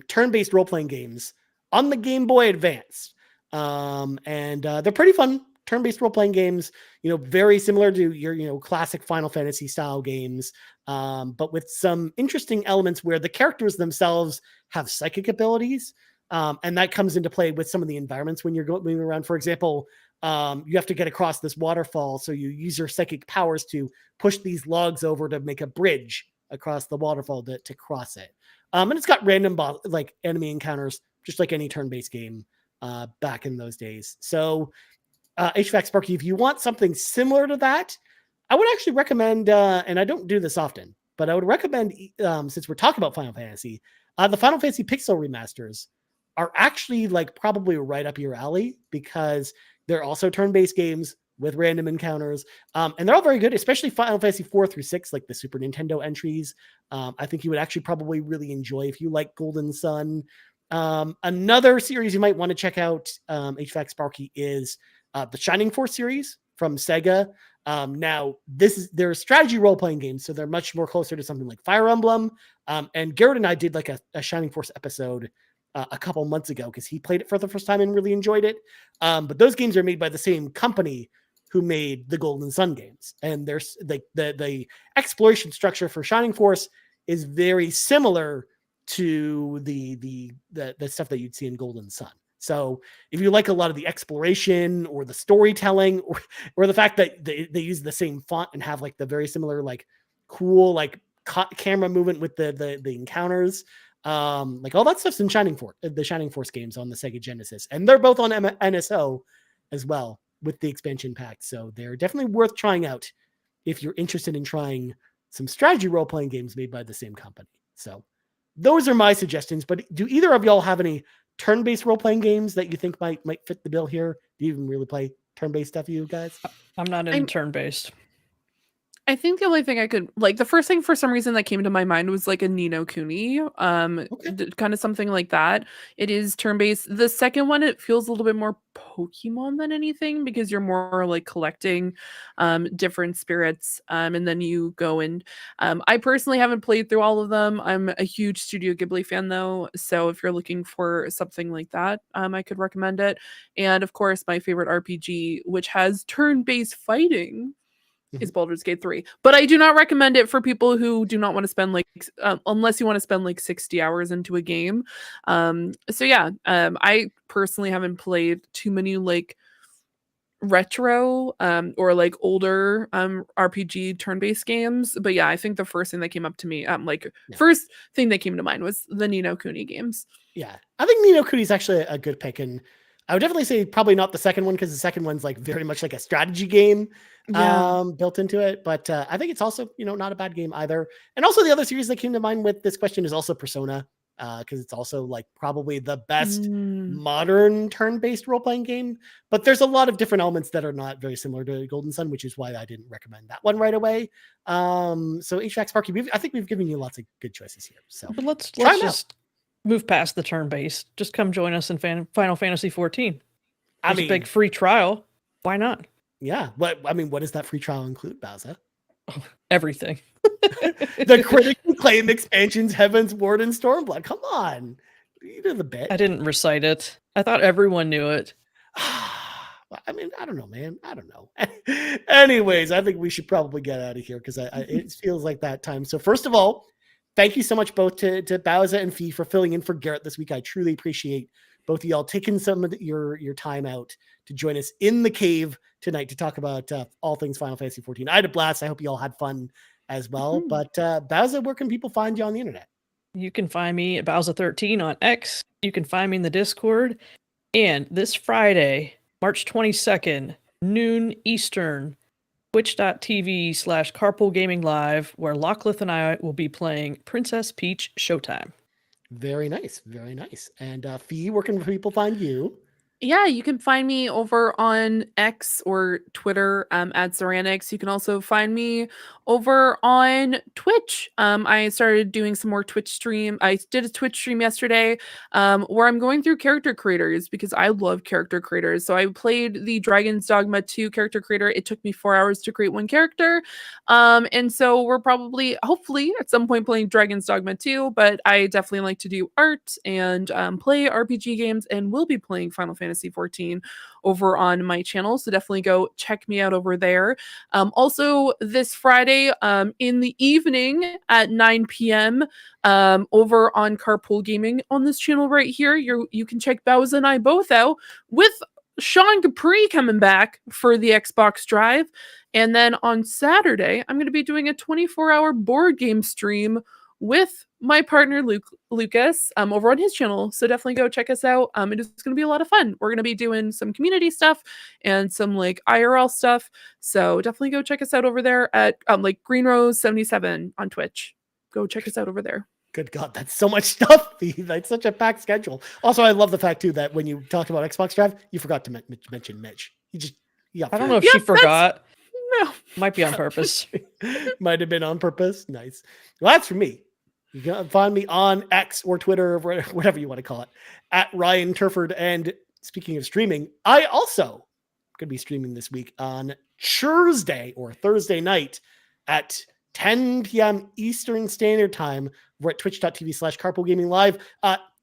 turn-based role-playing games on the Game Boy Advance. And they're pretty fun turn-based role-playing games, very similar to your, classic Final Fantasy style games, but with some interesting elements where the characters themselves have psychic abilities. And that comes into play with some of the environments when you're moving around. For example, you have to get across this waterfall. So you use your psychic powers to push these logs over to make a bridge across the waterfall to cross it. And it's got random enemy encounters, just like any turn-based game back in those days. So HVAC Sparky, if you want something similar to that, I would actually recommend, and I don't do this often, but I would recommend, since we're talking about Final Fantasy, the Final Fantasy Pixel remasters are actually probably right up your alley, because they're also turn-based games with random encounters. And they're all very good, especially Final Fantasy 4 through 6, like the Super Nintendo entries. I think you would actually probably really enjoy if you like Golden Sun. Another series you might want to check out, HVAC Sparky, is the Shining Force series from Sega. Now, they're strategy role-playing games, so they're much more closer to something like Fire Emblem. And Garrett and I did a Shining Force episode a couple months ago, because he played it for the first time and really enjoyed it. But those games are made by the same company who made the Golden Sun games. And there's the exploration structure for Shining Force is very similar to the stuff that you'd see in Golden Sun. So if you like a lot of the exploration or the storytelling or the fact that they use the same font and have the very similar cool camera movement with the encounters, all that stuff's in the Shining Force games on the Sega Genesis, and they're both on NSO as well with the expansion pack. So they're definitely worth trying out if you're interested in trying some strategy role-playing games made by the same company. So those are my suggestions. But do either of y'all have any turn-based role-playing games that you think might fit the bill here? Do you even really play turn-based stuff, you guys? I'm not in turn-based. I think the only thing I could like the first thing for some reason that came to my mind was like a Ni no Kuni, Okay. kind of something like that. It is turn-based. The second one, it feels a little bit more Pokemon than anything because you're more like collecting different spirits, and then you go and I personally haven't played through all of them. I'm a huge Studio Ghibli fan though, so if you're looking for something like that, I could recommend it. And of course, my favorite RPG, which has turn-based fighting, is Mhm. Baldur's Gate 3. But I do not recommend it for people who do not want to spend like unless you want to spend like 60 hours into a game. So yeah, I personally haven't played too many like retro or like older RPG turn-based games. But yeah, I think the first thing that came up to me, like Yeah. first thing that came to mind was the Ni no Kuni games. Yeah. I think Ni no Kuni is actually a good pick. And I would definitely say probably not the second one because the second one's like very much like a strategy game Yeah. built into it. But I think it's also, not a bad game either. And also the other series that came to mind with this question is also Persona, because it's also like probably the best Mm. modern turn-based role-playing game. But there's a lot of different elements that are not very similar to Golden Sun, which is why I didn't recommend that one right away. So HVAC Sparky, I think we've given you lots of good choices here. So But let's Try 'em out. just move past the turn based. Just come join us in Final Fantasy XIV. I There's a mean, big free trial. Why not? yeah. What does that free trial include, Bowsah? Everything. The critically acclaimed expansions, Heaven's Ward and Stormblood. Come on, you know the bit. I didn't recite it. I thought everyone knew it. I mean, I don't know, man. I don't know. Anyways, I think we should probably get out of here because it feels like that time. So first of all, thank you so much both to Bowsah and Fi for filling in for Garrett this week. I truly appreciate both of y'all taking some of your time out to join us in the cave tonight to talk about all things Final Fantasy XIV. I had a blast. I hope you all had fun as well. Mhm. But Bowsah, where can people find you on the internet? You can find me at Bowsah13 on X. You can find me in the Discord. And this Friday, March 22nd, noon Eastern, twitch.tv/Carpool Gaming Live, where Locklith and I will be playing Princess Peach Showtime. Very nice. Very nice. And Fi, where can people find you? Yeah, you can find me over on X or Twitter at Ceranics. You can also find me over on Twitch. I started doing some more Twitch stream. I did a Twitch stream yesterday where I'm going through character creators because I love character creators. So I played the Dragon's Dogma 2 character creator. It took me 4 hours to create one character. And so we're probably, hopefully, at some point playing Dragon's Dogma 2, but I definitely like to do art and play RPG games, and will be playing Final Fantasy XIV over on my channel. So definitely go check me out over there. Also, this Friday in the evening at 9 p.m. Over on Carpool Gaming on this channel right here, you can check Bowsah and I both out with Sean Capri coming back for the Xbox Drive. And then on Saturday, I'm going to be doing a 24-hour board game stream with my partner Lucas over on his channel. So definitely go check us out. It is going to be a lot of fun. We're going to be doing some community stuff and some like IRL stuff. So definitely go check us out over there at like Green Rose 77 on Twitch. Go check us out over there. Good God, that's so much stuff. That's such a packed schedule. Also, I love the fact too that when you talked about Xbox Drive, you forgot to mention Mitch. I don't know if she forgot. No. Might be on purpose. Might have been on purpose. Nice. Well, that's for me. You can find me on X or Twitter or whatever you want to call it at Ryan Turford. And speaking of streaming, I also could be streaming this week on Thursday or Thursday night at 10 p.m. Eastern Standard Time. We're at twitch.tv/Carpool Gaming Live.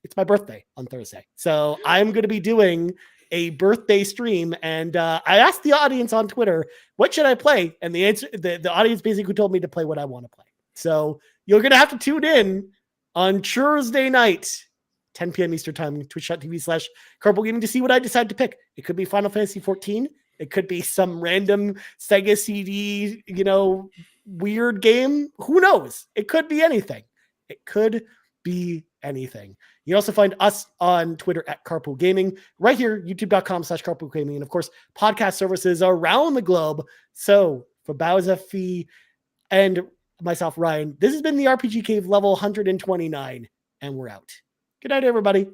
It's my birthday on Thursday. So I'm going to be doing a birthday stream. And I asked the audience on Twitter, what should I play? And the answer, the audience basically told me to play what I want to play. So you're going to have to tune in on Thursday night, 10 p.m. Eastern Time, twitch.tv/Carpool Gaming to see what I decide to pick. It could be Final Fantasy XIV. It could be some random Sega CD, weird game. Who knows? It could be anything. It could be anything. You can also find us on Twitter at Carpool Gaming, right here, youtube.com/Carpool Gaming, and of course, podcast services around the globe. So for Bowsah, Fi, and myself, Ryan, this has been the RPG Cave level 129, and we're out. Good night, everybody.